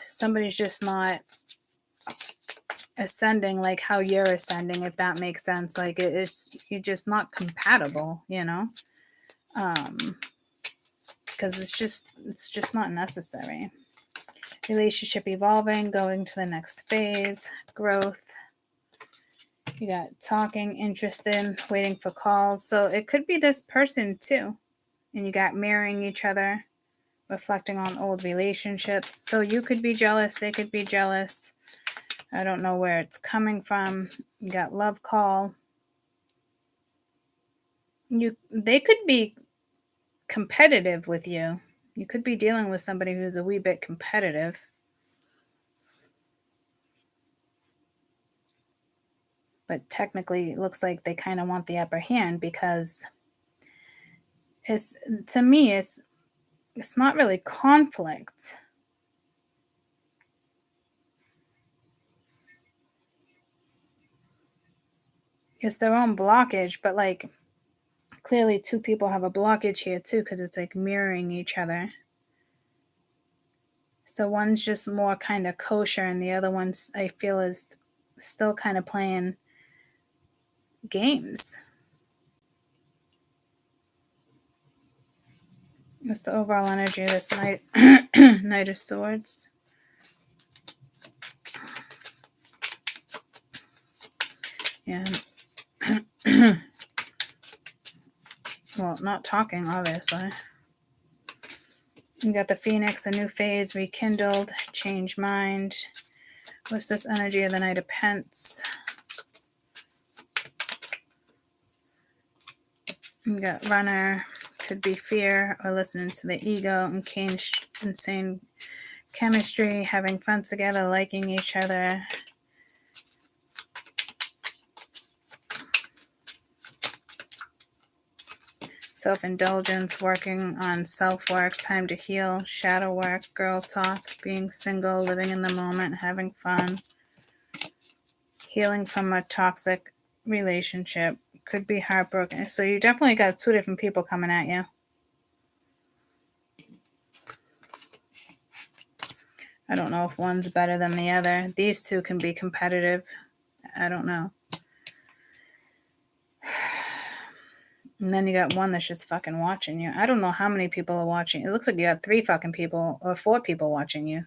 somebody's just not ascending like how you're ascending, if that makes sense. Like, you're just not compatible, because it's just not necessary. Relationship evolving, going to the next phase, growth. You got talking, interested, waiting for calls. So it could be this person too. And you got marrying each other, reflecting on old relationships. So you could be jealous, they could be jealous. I don't know where it's coming from. You got love call. They could be competitive with you. You could be dealing with somebody who's a wee bit competitive. But technically, it looks like they kind of want the upper hand because to me, it's not really conflict. It's their own blockage, but like clearly two people have a blockage here too because it's like mirroring each other. So one's just more kind of kosher and the other one's, I feel, is still kind of playing games. What's the overall energy of this Knight of Swords? Yeah. Well, not talking, obviously. You got the Phoenix, a new phase, rekindled, change mind. What's this energy of the Knight of Pence? You got Runner, could be fear or listening to the ego, insane chemistry, having fun together, liking each other. Self-indulgence, working on self-work, time to heal, shadow work, girl talk, being single, living in the moment, having fun, healing from a toxic relationship, could be heartbroken. So you definitely got two different people coming at you. I don't know if one's better than the other. These two can be competitive. I don't know. And then you got one that's just fucking watching you. I don't know how many people are watching. It looks like you got 3 fucking people or 4 people watching you.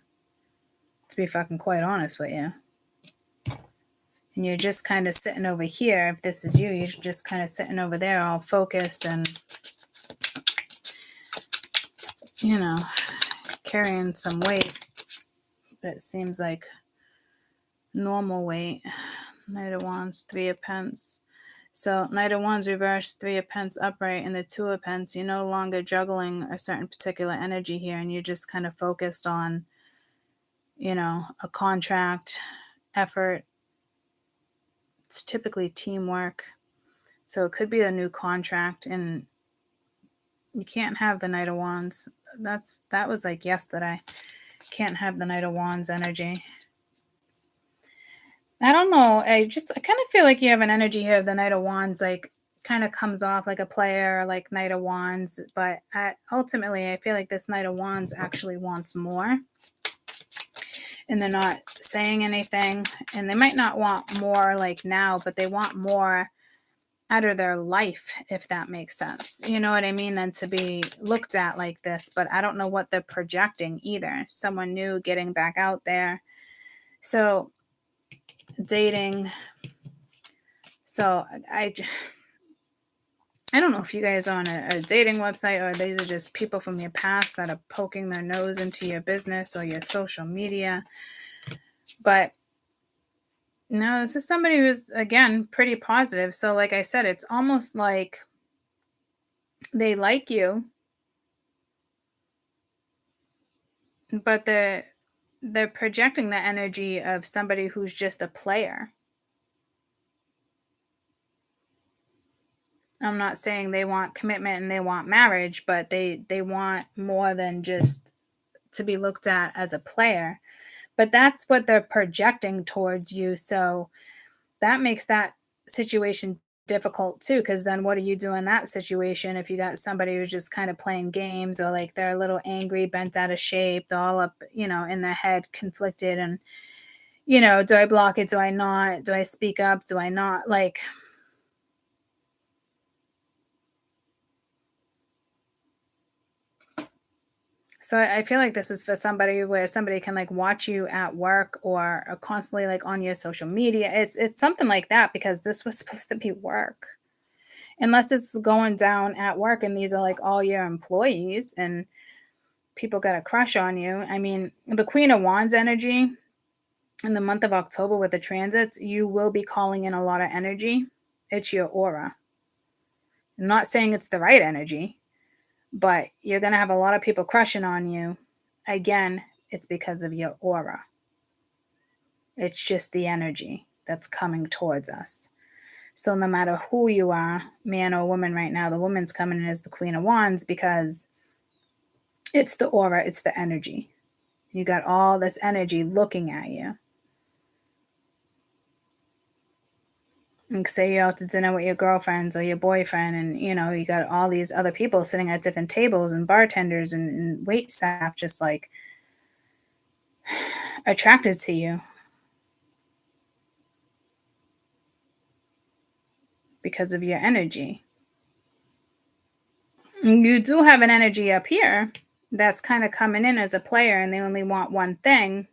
To be fucking quite honest with you. And you're just kind of sitting over here. If this is you, you're just kind of sitting over there all focused and, you know, carrying some weight. But it seems like normal weight. Knight of Wands, 3 of Pence. So Knight of Wands reversed, 3 of Pence upright, and the 2 of Pence. You're no longer juggling a certain particular energy here, and you're just kind of focused on, you know, a contract, effort. It's typically teamwork. So it could be a new contract, and you can't have the Knight of Wands. That was like yesterday. Can't have the Knight of Wands energy. I don't know. I kind of feel like you have an energy here of the Knight of Wands, like kind of comes off like a player, like Knight of Wands. But ultimately, I feel like this Knight of Wands actually wants more. And they're not saying anything. And they might not want more like now, but they want more out of their life, if that makes sense. You know what I mean? Than to be looked at like this. But I don't know what they're projecting either. Someone new getting back out there. So dating. So I don't know if you guys are on a dating website or these are just people from your past that are poking their nose into your business or your social media. But no, this is somebody who's, again, pretty positive. So like I said, it's almost like they like you, but they're projecting the energy of somebody who's just a player. I'm not saying they want commitment and they want marriage, but they want more than just to be looked at as a player. But that's what they're projecting towards you. So that makes that situation difficult too, because then what do you do in that situation if you got somebody who's just kind of playing games or like they're a little angry, bent out of shape, they're all up, you know, in their head, conflicted and, you know, do I block it? Do I not? Do I speak up? Do I not? Like, so I feel like this is for somebody where somebody can like watch you at work or constantly like on your social media. It's something like that because this was supposed to be work. Unless it's going down at work and these are like all your employees and people got a crush on you. I mean, the Queen of Wands energy in the month of October with the transits, you will be calling in a lot of energy. It's your aura. I'm not saying it's the right energy, But you're going to have a lot of people crushing on you. Again, it's because of your aura. It's just the energy that's coming towards us. So no matter who you are, man or woman right now, the woman's coming in as the Queen of Wands because it's the aura, it's the energy. You got all this energy looking at you. And say you're out to dinner with your girlfriends or your boyfriend, and you got all these other people sitting at different tables and bartenders and wait staff just like attracted to you because of your energy. You do have an energy up here that's kind of coming in as a player, and they only want one thing.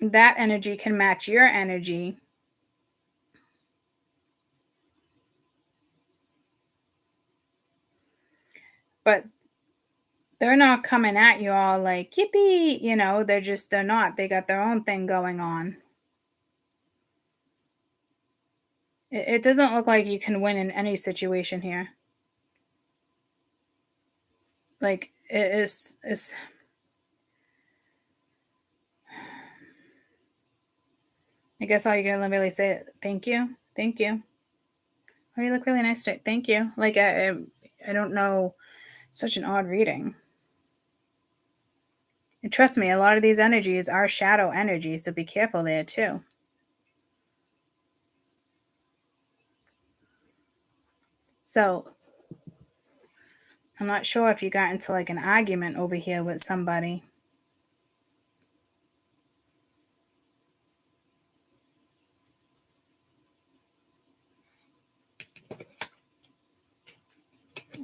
That energy can match your energy. But they're not coming at you all like, yippee, they're not. They got their own thing going on. It doesn't look like you can win in any situation here. Like, it is. I guess all you're gonna really say, thank you. Oh, you look really nice today. Thank you. Like, I don't know. Such an odd reading. And trust me, a lot of these energies are shadow energies, so be careful there too. So, I'm not sure if you got into like an argument over here with somebody.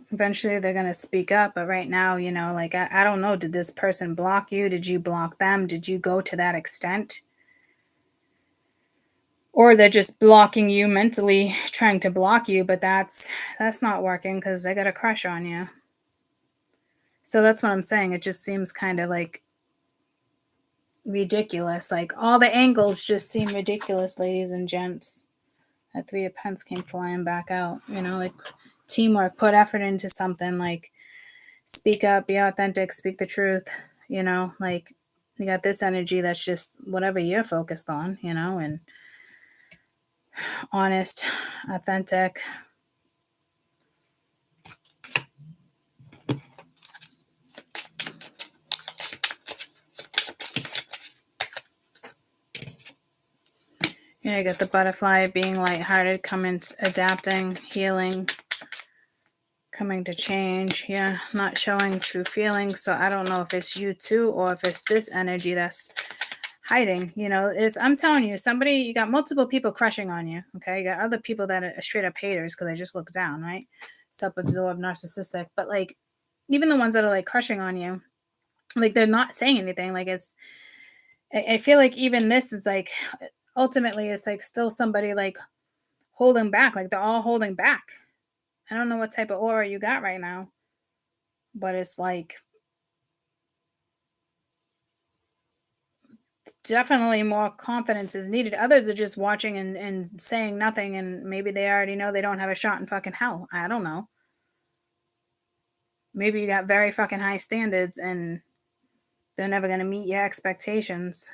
Eventually they're going to speak up, but right now, like, I don't know, did this person block you? Did you block them? Did you go to that extent? Or they're just blocking you mentally, trying to block you, but that's not working because they got a crush on you. So that's what I'm saying. It just seems kind of like ridiculous. Like, all the angles just seem ridiculous, ladies and gents. That 3 of Pentacles came flying back out. Like, teamwork, put effort into something. Like, speak up, be authentic, speak the truth. Like, you got this energy that's just whatever you're focused on, and honest, authentic. You got the butterfly, being lighthearted, coming, adapting, healing, coming to change. Yeah, not showing true feelings. So I don't know if it's you too, or if it's this energy that's hiding. I'm telling you, you got multiple people crushing on you. Okay, you got other people that are straight up haters because they just look down, right? Self-absorbed, narcissistic. But like, even the ones that are like crushing on you, like, they're not saying anything. Like, I feel like even this is like, ultimately it's like still somebody like holding back. Like, they're all holding back. I don't know what type of aura you got right now, but it's like definitely more confidence is needed. Others are just watching and saying nothing, and maybe they already know they don't have a shot in fucking hell. I don't know. Maybe you got very fucking high standards and they're never going to meet your expectations.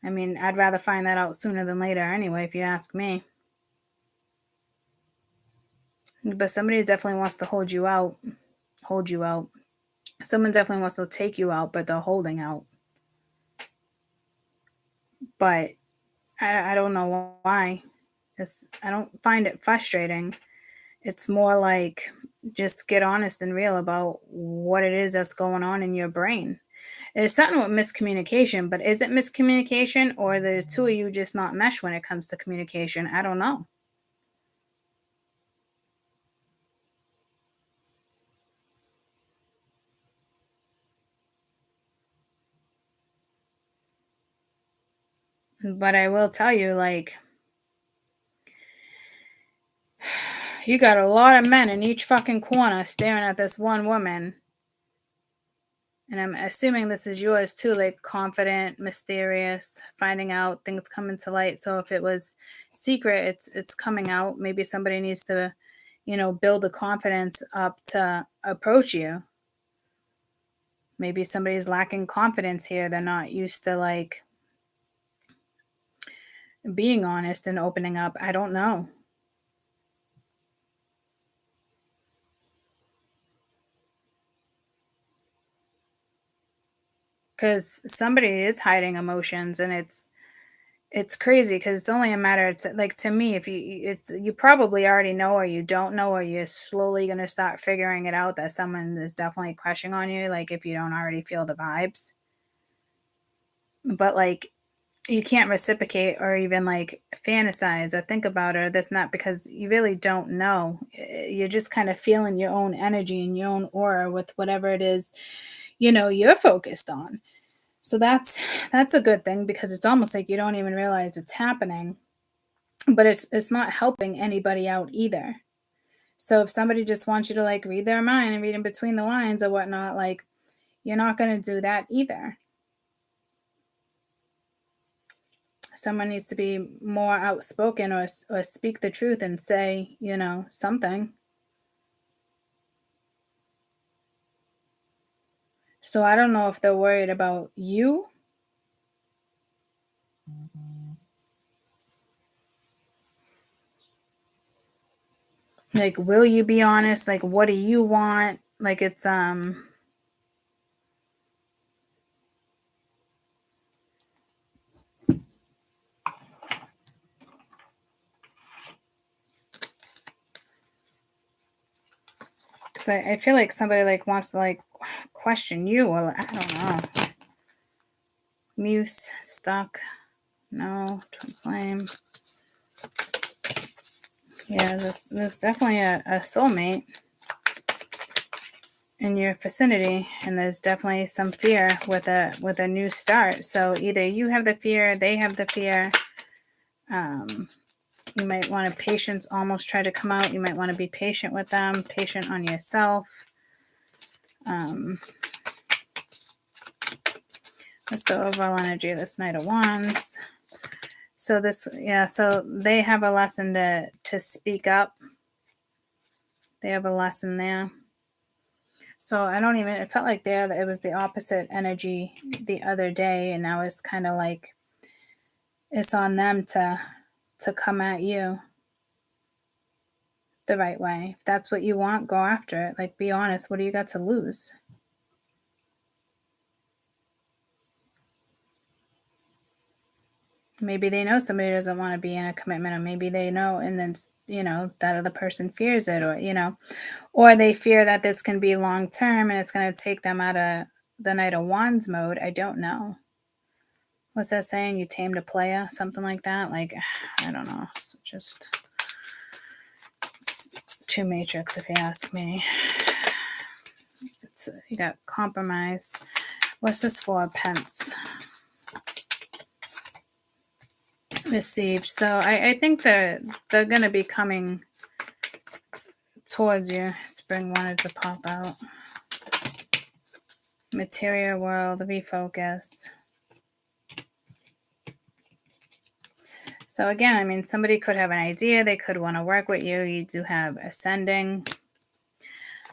I mean, I'd rather find that out sooner than later anyway, if you ask me. But somebody definitely wants to hold you out. Someone definitely wants to take you out, but they're holding out. But I don't know why. I don't find it frustrating. It's more like, just get honest and real about what it is that's going on in your brain. It's something with miscommunication, but is it miscommunication, or the two of you just not mesh when it comes to communication? I don't know. But I will tell you, like, you got a lot of men in each fucking corner staring at this one woman. And I'm assuming this is yours too, like confident, mysterious, finding out things coming to light. So if it was secret, it's coming out. Maybe somebody needs to, build the confidence up to approach you. Maybe somebody's lacking confidence here. They're not used to like being honest and opening up. I don't know. Because somebody is hiding emotions, and it's crazy because it's only a matter. It's like, to me, if you probably already know, or you don't know, or you're slowly going to start figuring it out that someone is definitely crushing on you, like if you don't already feel the vibes. But like, you can't reciprocate or even like fantasize or think about it or this and that, because you really don't know. You're just kind of feeling your own energy and your own aura with whatever it is you're focused on. So that's a good thing, because it's almost like you don't even realize it's happening, but it's not helping anybody out either. So if somebody just wants you to like read their mind and read in between the lines or whatnot, like, you're not going to do that either. Someone needs to be more outspoken, or speak the truth and say, something. So I don't know if they're worried about you. Like, will you be honest? Like, what do you want? Like, it's because I feel like somebody like wants to like question you. Well, I don't know. Muse, stuck. No, twin flame. Yeah, there's definitely a soulmate in your vicinity, and there's definitely some fear with a new start. So either you have the fear, they have the fear. You might want to patience almost try to come out. You might want to be patient with them, patient on yourself. What's the overall energy of this Knight of Wands? So so they have a lesson to speak up. They have a lesson there. So it felt like it was the opposite energy the other day, and now it's kind of like it's on them to come at you the right way. If that's what you want, go after it. Like, be honest. What do you got to lose? Maybe they know somebody doesn't want to be in a commitment, or maybe they know, and then, that other person fears it, or they fear that this can be long term and it's going to take them out of the Knight of Wands mode. I don't know. What's that saying? You tamed a player, something like that. Like, I don't know. It's just too matrix, if you ask me. You got compromise. What's this for? Pence. Received. So I think they're going to be coming towards you. Spring wanted to pop out. Material world, refocus. So again, somebody could have an idea. They could want to work with you. You do have ascending.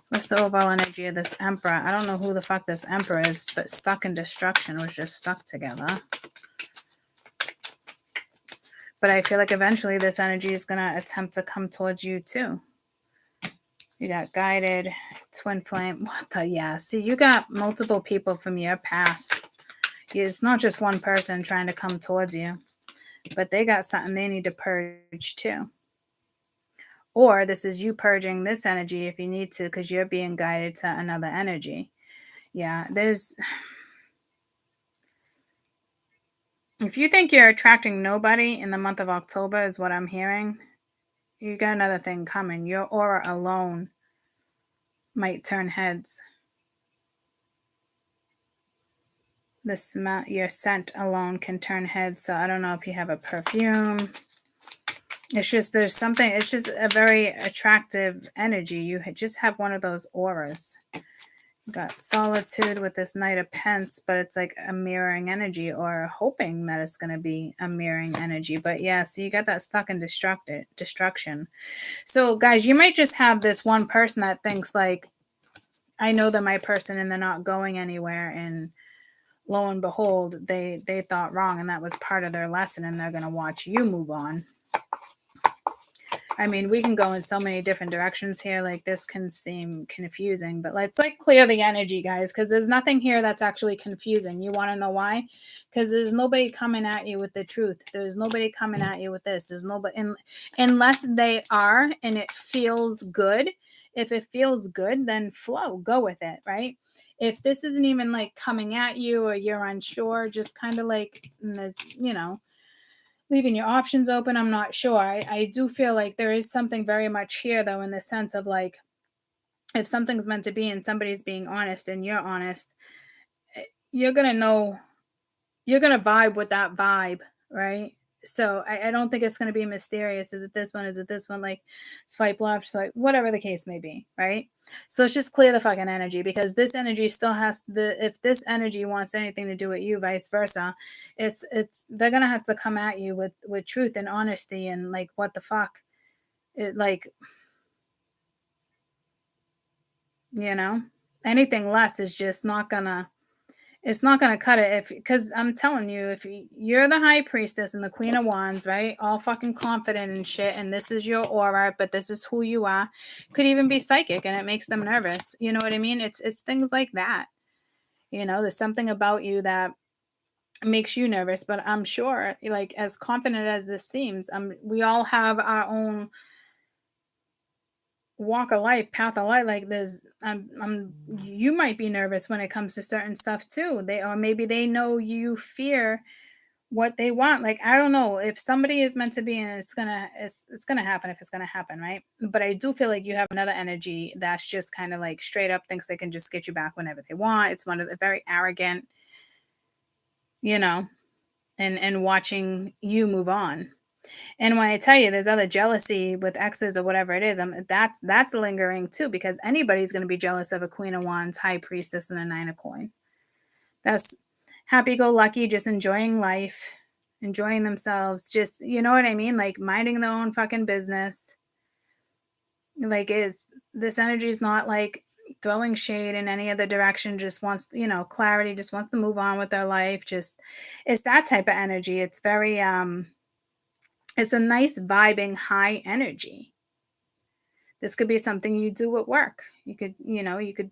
What's the overall energy of this Emperor? I don't know who the fuck this Emperor is, but stuck in destruction, was just stuck together. But I feel like eventually this energy is going to attempt to come towards you too. You got guided, twin flame. What the? Yeah. See, you got multiple people from your past. It's not just one person trying to come towards you, but they got something they need to purge too. Or this is you purging this energy if you need to, because you're being guided to another energy. Yeah, if you think you're attracting nobody in the month of October, is what I'm hearing, you got another thing coming. Your aura alone might turn heads. Your scent alone can turn heads. So I don't know if you have a perfume. It's just a very attractive energy. You just have one of those auras. Got solitude with this Knight of Pence, but it's like a mirroring energy, or hoping that it's going to be a mirroring energy. But yeah, so you got that stuck in destruction. So guys, you might just have this one person that thinks like, I know they're my person and they're not going anywhere. And lo and behold, they thought wrong, and that was part of their lesson, and they're going to watch you move on. I mean, we can go in so many different directions here. Like, this can seem confusing, but let's like clear the energy, guys, because there's nothing here that's actually confusing. You want to know why? Because there's nobody coming at you with the truth. There's nobody coming at you with this. There's nobody, unless they are, and it feels good. If it feels good, then flow, go with it, right? If this isn't even like coming at you, or you're unsure, just kind of like, leaving your options open. I'm not sure. I do feel like there is something very much here, though, in the sense of like, if something's meant to be and somebody's being honest and you're honest, you're going to know, you're going to vibe with that vibe, right? So I don't think it's going to be mysterious. Is it this one? Is it this one? Like, swipe left, swipe, whatever the case may be, right? So let's just clear the fucking energy, because this energy still has if this energy wants anything to do with you, vice versa, it's they're gonna have to come at you with truth and honesty, and like, what the fuck, it like, anything less is just not gonna, it's not going to cut it. If, because I'm telling you, if you're the high priestess and the queen of wands, right, all fucking confident and shit, and this is your aura, but this is who you are, could even be psychic, and it makes them nervous. You know what I mean? It's things like that. There's something about you that makes you nervous, but I'm sure, like, as confident as this seems, we all have our own walk of life, path of life. Like, there's, you might be nervous when it comes to certain stuff too. Or maybe they know you fear what they want. Like, I don't know, if somebody is meant to be, and it's gonna happen if it's gonna happen, right? But I do feel like you have another energy that's just kind of like straight up thinks they can just get you back whenever they want. It's one of the very arrogant, and watching you move on. And when I tell you there's other jealousy with exes or whatever it is, that's lingering too, because anybody's going to be jealous of a queen of wands, high priestess, and a nine of coin. That's happy-go-lucky, just enjoying life, enjoying themselves, just, you know what I mean? Like, minding their own fucking business. Like, this energy is not like throwing shade in any other direction, just wants, clarity, just wants to move on with their life. Just, it's that type of energy. It's very, it's a nice vibing high energy. This could be something you do at work. You could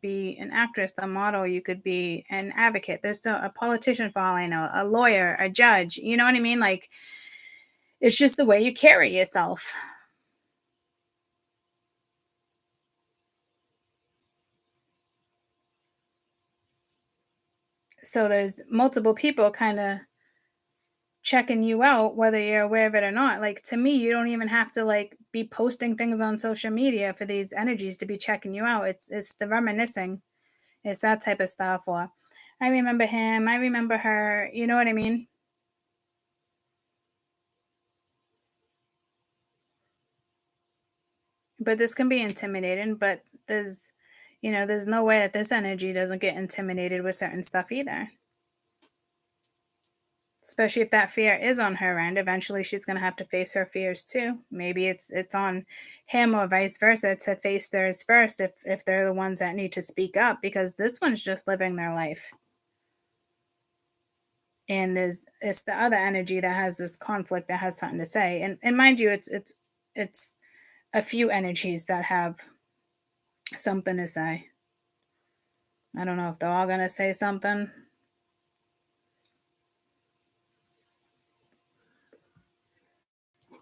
be an actress, a model, you could be an advocate. There's a politician, for all I know, a lawyer, a judge. You know what I mean? Like, it's just the way you carry yourself. So there's multiple people kind of checking you out, whether you're aware of it or not. Like, to me, you don't even have to like be posting things on social media for these energies to be checking you out. It's the reminiscing. It's that type of stuff. Or, I remember him, I remember her. You know what I mean? But this can be intimidating, but there's no way that this energy doesn't get intimidated with certain stuff either. Especially if that fear is on her end, eventually she's going to have to face her fears too. Maybe it's on him, or vice versa, to face theirs first, if they're the ones that need to speak up, because this one's just living their life. And it's the other energy that has this conflict, that has something to say. And mind you, it's a few energies that have something to say. I don't know if they're all going to say something.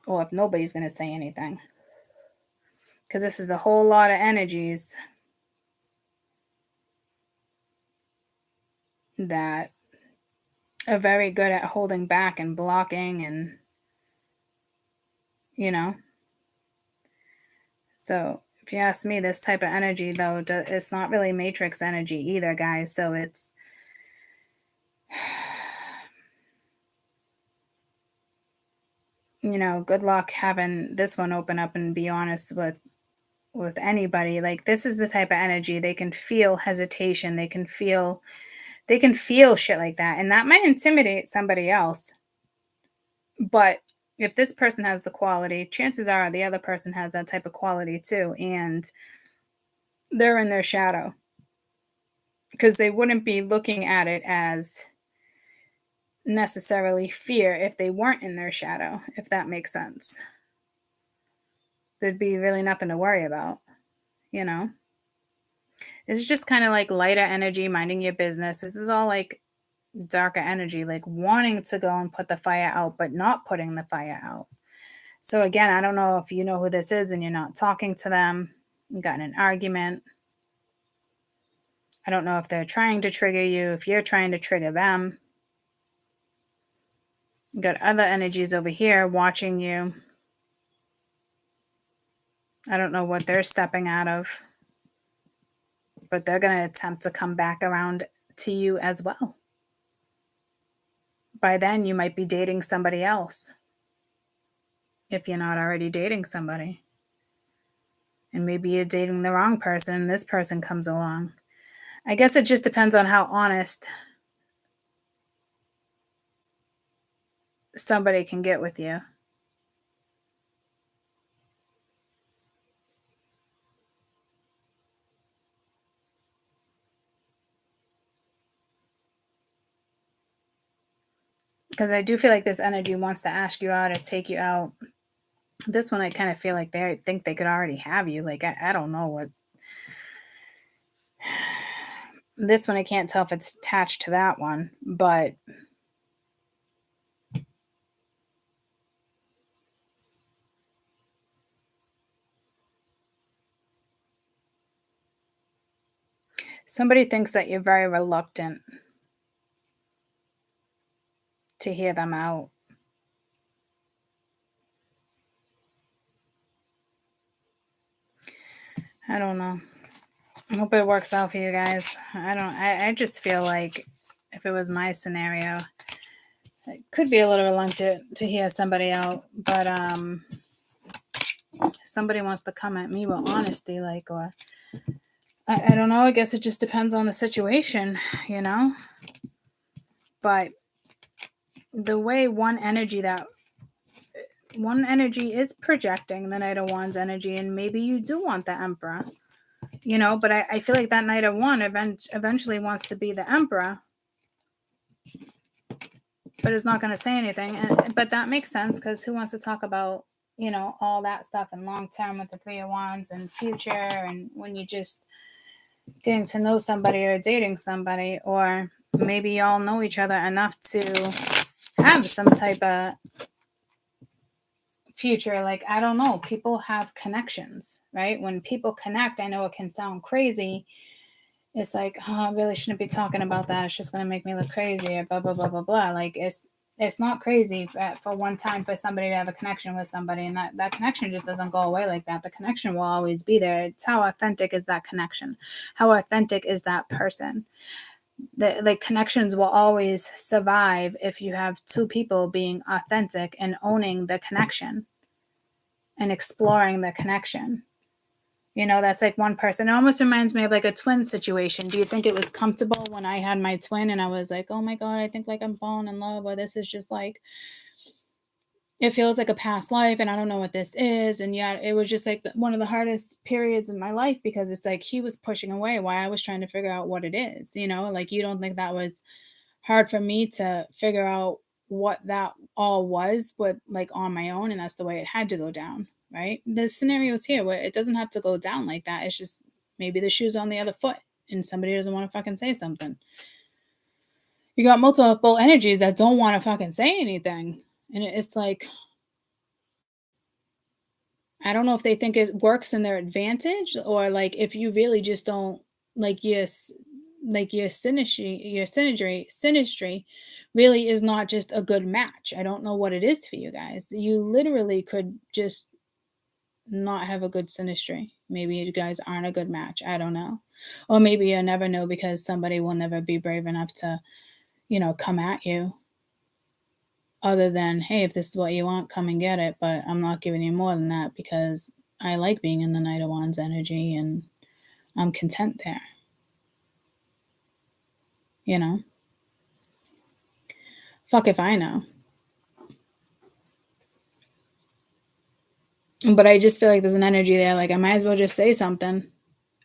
Or if nobody's going to say anything. Because this is a whole lot of energies that are very good at holding back and blocking, and so if you ask me, this type of energy, though, it's not really matrix energy either, guys. So it's good luck having this one open up and be honest with with anybody. Like, this is the type of energy they can feel hesitation. They can feel shit like that. And that might intimidate somebody else. But if this person has the quality, chances are the other person has that type of quality too. And they're in their shadow. Because they wouldn't be looking at it as necessarily fear if they weren't in their shadow, if that makes sense. There'd be really nothing to worry about, you know? It's just kind of like lighter energy, minding your business. This is all like darker energy, like wanting to go and put the fire out, but not putting the fire out. So again, I don't know if you know who this is and you're not talking to them, you got in an argument. I don't know if they're trying to trigger you, if you're trying to trigger them. You got other energies over here watching you. I don't know what they're stepping out of, but they're going to attempt to come back around to you as well. By then, you might be dating somebody else if you're not already dating somebody. And maybe you're dating the wrong person and this person comes along. I guess it just depends on how honest somebody can get with you. Because I do feel like this energy wants to ask you out or take you out. This one, I kind of feel like they think they could already have you. Like, I don't know what. This one, I can't tell if it's attached to that one, but somebody thinks that you're very reluctant to hear them out. I don't know. I hope it works out for you guys. I just feel like if it was my scenario, it could be a little reluctant to hear somebody out, but somebody wants to come at me with honesty, like, or I don't know. I guess it just depends on the situation, you know? But the way one energy is projecting the Knight of Wands energy, and maybe you do want the Emperor, you know, but I feel like that Knight of Wands eventually wants to be the Emperor, but is not going to say anything. But that makes sense, because who wants to talk about, you know, all that stuff in long term with the Three of Wands and future, and when you just getting to know somebody or dating somebody, or maybe y'all know each other enough to have some type of future. Like, I don't know, people have connections, right? When people connect, I know it can sound crazy. It's like, oh, I really shouldn't be talking about that, it's just going to make me look crazy, or blah blah blah blah blah. Like, it's not crazy for one time for somebody to have a connection with somebody, and that connection just doesn't go away like that. The connection will always be there. It's how authentic is that connection, how authentic is that person. The connections will always survive if you have two people being authentic and owning the connection and exploring the connection. You know, that's like one person. It almost reminds me of like a twin situation. Do you think it was comfortable when I had my twin and I was like, oh my God, I think like I'm falling in love, or this is just like, it feels like a past life and I don't know what this is. And yeah, it was just like one of the hardest periods in my life, because it's like he was pushing away while I was trying to figure out what it is. You know, like, you don't think that was hard for me to figure out what that all was, but like on my own, and that's the way it had to go down, right? The scenarios here where it doesn't have to go down like that. It's just maybe the shoe's on the other foot and somebody doesn't want to fucking say something. You got multiple energies that don't want to fucking say anything. And it's like, I don't know if they think it works in their advantage, or like if you really just don't like your synastry really is not just a good match. I don't know what it is for you guys. You literally could just not have a good synastry. Maybe you guys aren't a good match. I don't know. Or maybe you'll never know, because somebody will never be brave enough to, you know, come at you. Other than, hey, if this is what you want, come and get it. But I'm not giving you more than that, because I like being in the Knight of Wands energy, and I'm content there. You know? Fuck if I know. But I just feel like there's an energy there. Like, I might as well just say something.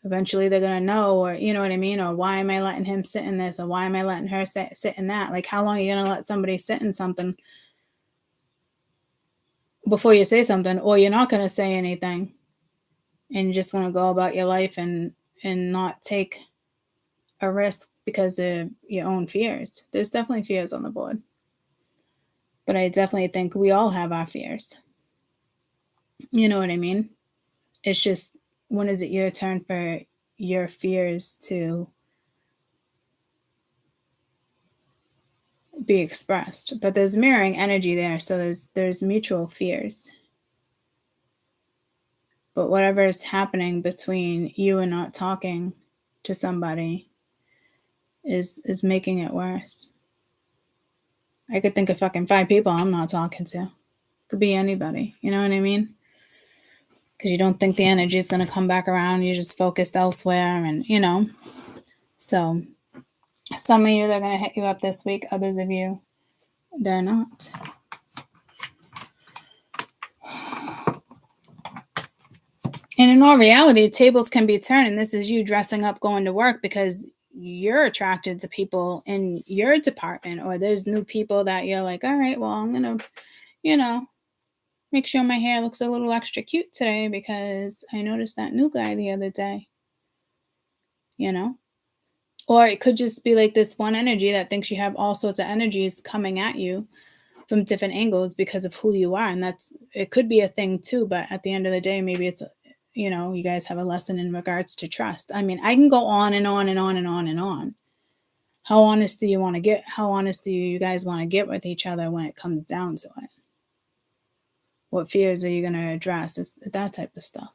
Eventually they're going to know, or you know what I mean? Or why am I letting him sit in this? Or why am I letting her sit in that? Like, how long are you going to let somebody sit in something before you say something? Or you're not going to say anything and you're just going to go about your life and not take a risk because of your own fears. There's definitely fears on the board. But I definitely think we all have our fears. You know what I mean? It's just, when is it your turn for your fears to be expressed? But there's mirroring energy there, so there's mutual fears. But whatever is happening between you and not talking to somebody is making it worse. I could think of fucking 5 people I'm not talking to. Could be anybody. You know what I mean? Because you don't think the energy is going to come back around. You're just focused elsewhere, and you know. So some of you, they're going to hit you up this week. Others of you, they're not. And in all reality, tables can be turned, and this is you dressing up, going to work because you're attracted to people in your department, or there's new people that you're like, all right, well, I'm going to, you know, make sure my hair looks a little extra cute today because I noticed that new guy the other day, you know? Or it could just be like this one energy that thinks you have all sorts of energies coming at you from different angles because of who you are. And it could be a thing too, but at the end of the day, maybe it's, you know, you guys have a lesson in regards to trust. I mean, I can go on and on and on and on and on. How honest do you want to get? How honest do you guys want to get with each other when it comes down to it? What fears are you going to address? It's that type of stuff.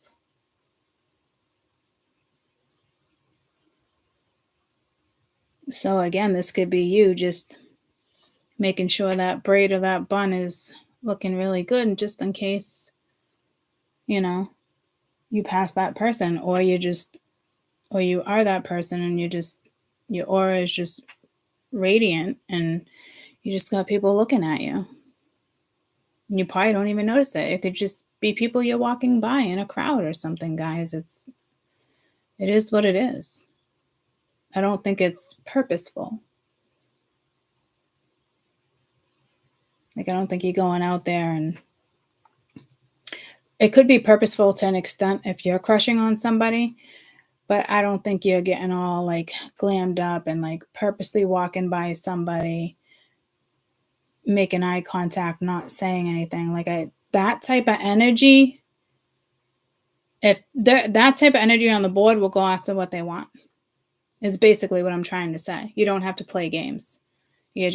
So again, this could be you just making sure that braid or that bun is looking really good, and just in case, you know, you pass that person, or you are that person, and your aura is just radiant, and you just got people looking at you. And you probably don't even notice it. It could just be people you're walking by in a crowd or something, guys. It is what it is. I don't think it's purposeful. Like, I don't think you're going out there, and it could be purposeful to an extent if you're crushing on somebody, but I don't think you're getting all like glammed up and like purposely walking by somebody, making eye contact, not saying anything. Like, that type of energy, if that type of energy on the board will go after what they want, is basically what I'm trying to say. You don't have to play games. You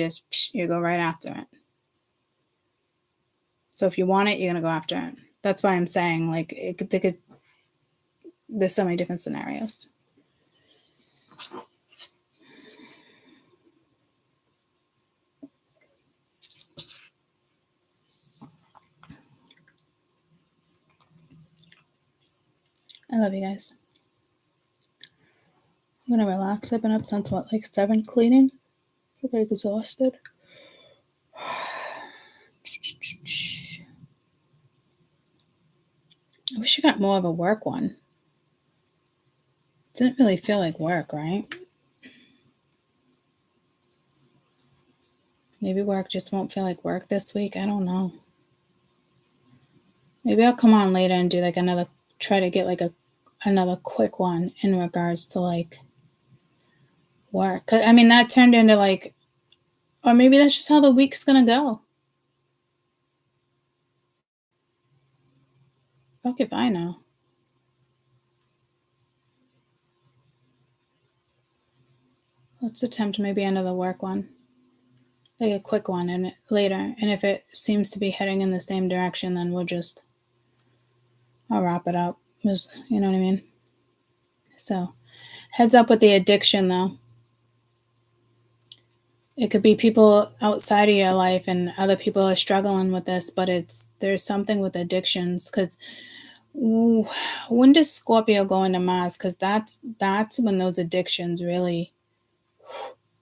go right after it. So if you want it, you're going to go after it. That's why I'm saying, like, there's so many different scenarios. I love you guys. I'm going to relax. I've been up since, 7 cleaning? I'm very exhausted. I wish you got more of a work one. Didn't really feel like work, right? Maybe work just won't feel like work this week. I don't know. Maybe I'll come on later and do like try to get like another quick one in regards to like work. 'Cause, I mean, that turned into like, or maybe that's just how the week's going to go. Fuck if I know. Let's attempt maybe another work one. Like a quick one and later. And if it seems to be heading in the same direction, then I'll wrap it up. You know what I mean? So heads up with the addiction though. It could be people outside of your life and other people are struggling with this, but there's something with addictions, because Ooh, when does Scorpio go into Mars? Because that's when those addictions really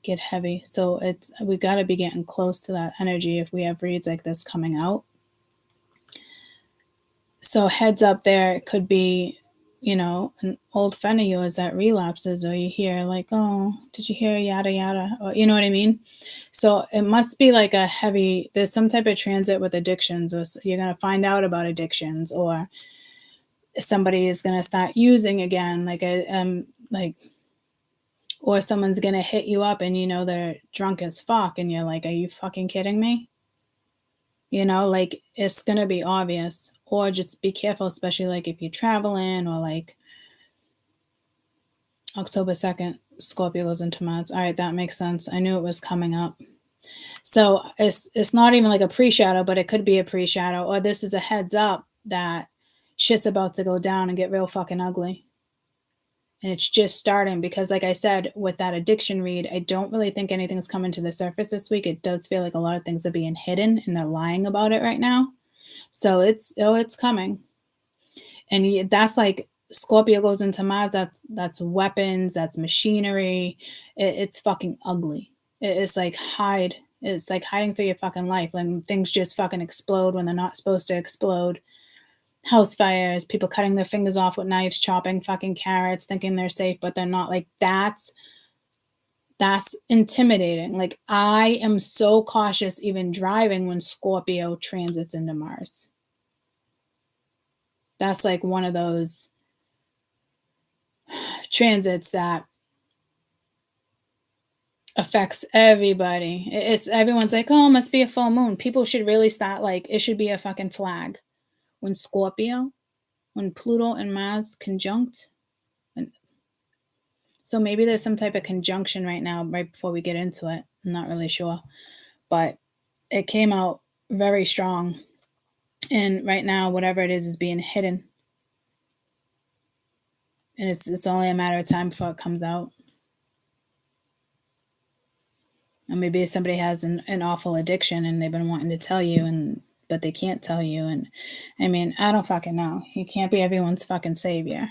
get heavy. So we got to be getting close to that energy if we have reads like this coming out. So heads up there, it could be, an old friend of yours that relapses, or you hear like, oh, did you hear yada yada, or you know what I mean? So it must be like there's some type of transit with addictions, or you're gonna find out about addictions, or somebody is gonna start using again, or someone's gonna hit you up and they're drunk as fuck, and you're like, are you fucking kidding me? Like it's gonna be obvious. Or just be careful, especially like if you're traveling, or like October 2nd, Scorpio goes into Mars. All right, that makes sense. I knew it was coming up. So it's not even like a pre-shadow, but it could be a pre-shadow, or this is a heads up that shit's about to go down and get real fucking ugly. And it's just starting, because like I said, with that addiction read, I don't really think anything's coming to the surface this week. It does feel like a lot of things are being hidden and they're lying about it right now. So it's coming. And that's like Scorpio goes into Mars. That's weapons, that's machinery. It's fucking ugly. It's like it's like hiding for your fucking life. Like things just fucking explode when they're not supposed to explode. House fires, people cutting their fingers off with knives, chopping fucking carrots, thinking they're safe, but they're not. Like that's intimidating. Like I am so cautious even driving when Scorpio transits into Mars. That's like one of those transits that affects everybody. Everyone's like, oh, it must be a full moon. People should really start, like, it should be a fucking flag when Pluto and Mars conjunct. So maybe there's some type of conjunction right now, right before we get into it. I'm not really sure, but it came out very strong. And right now, whatever it is being hidden. And it's only a matter of time before it comes out. And maybe somebody has an awful addiction and they've been wanting to tell you, but they can't tell you. And I mean, I don't fucking know. You can't be everyone's fucking savior.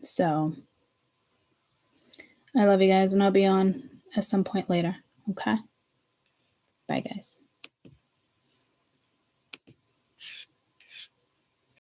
So I love you guys, and I'll be on at some point later. Okay? Bye, guys.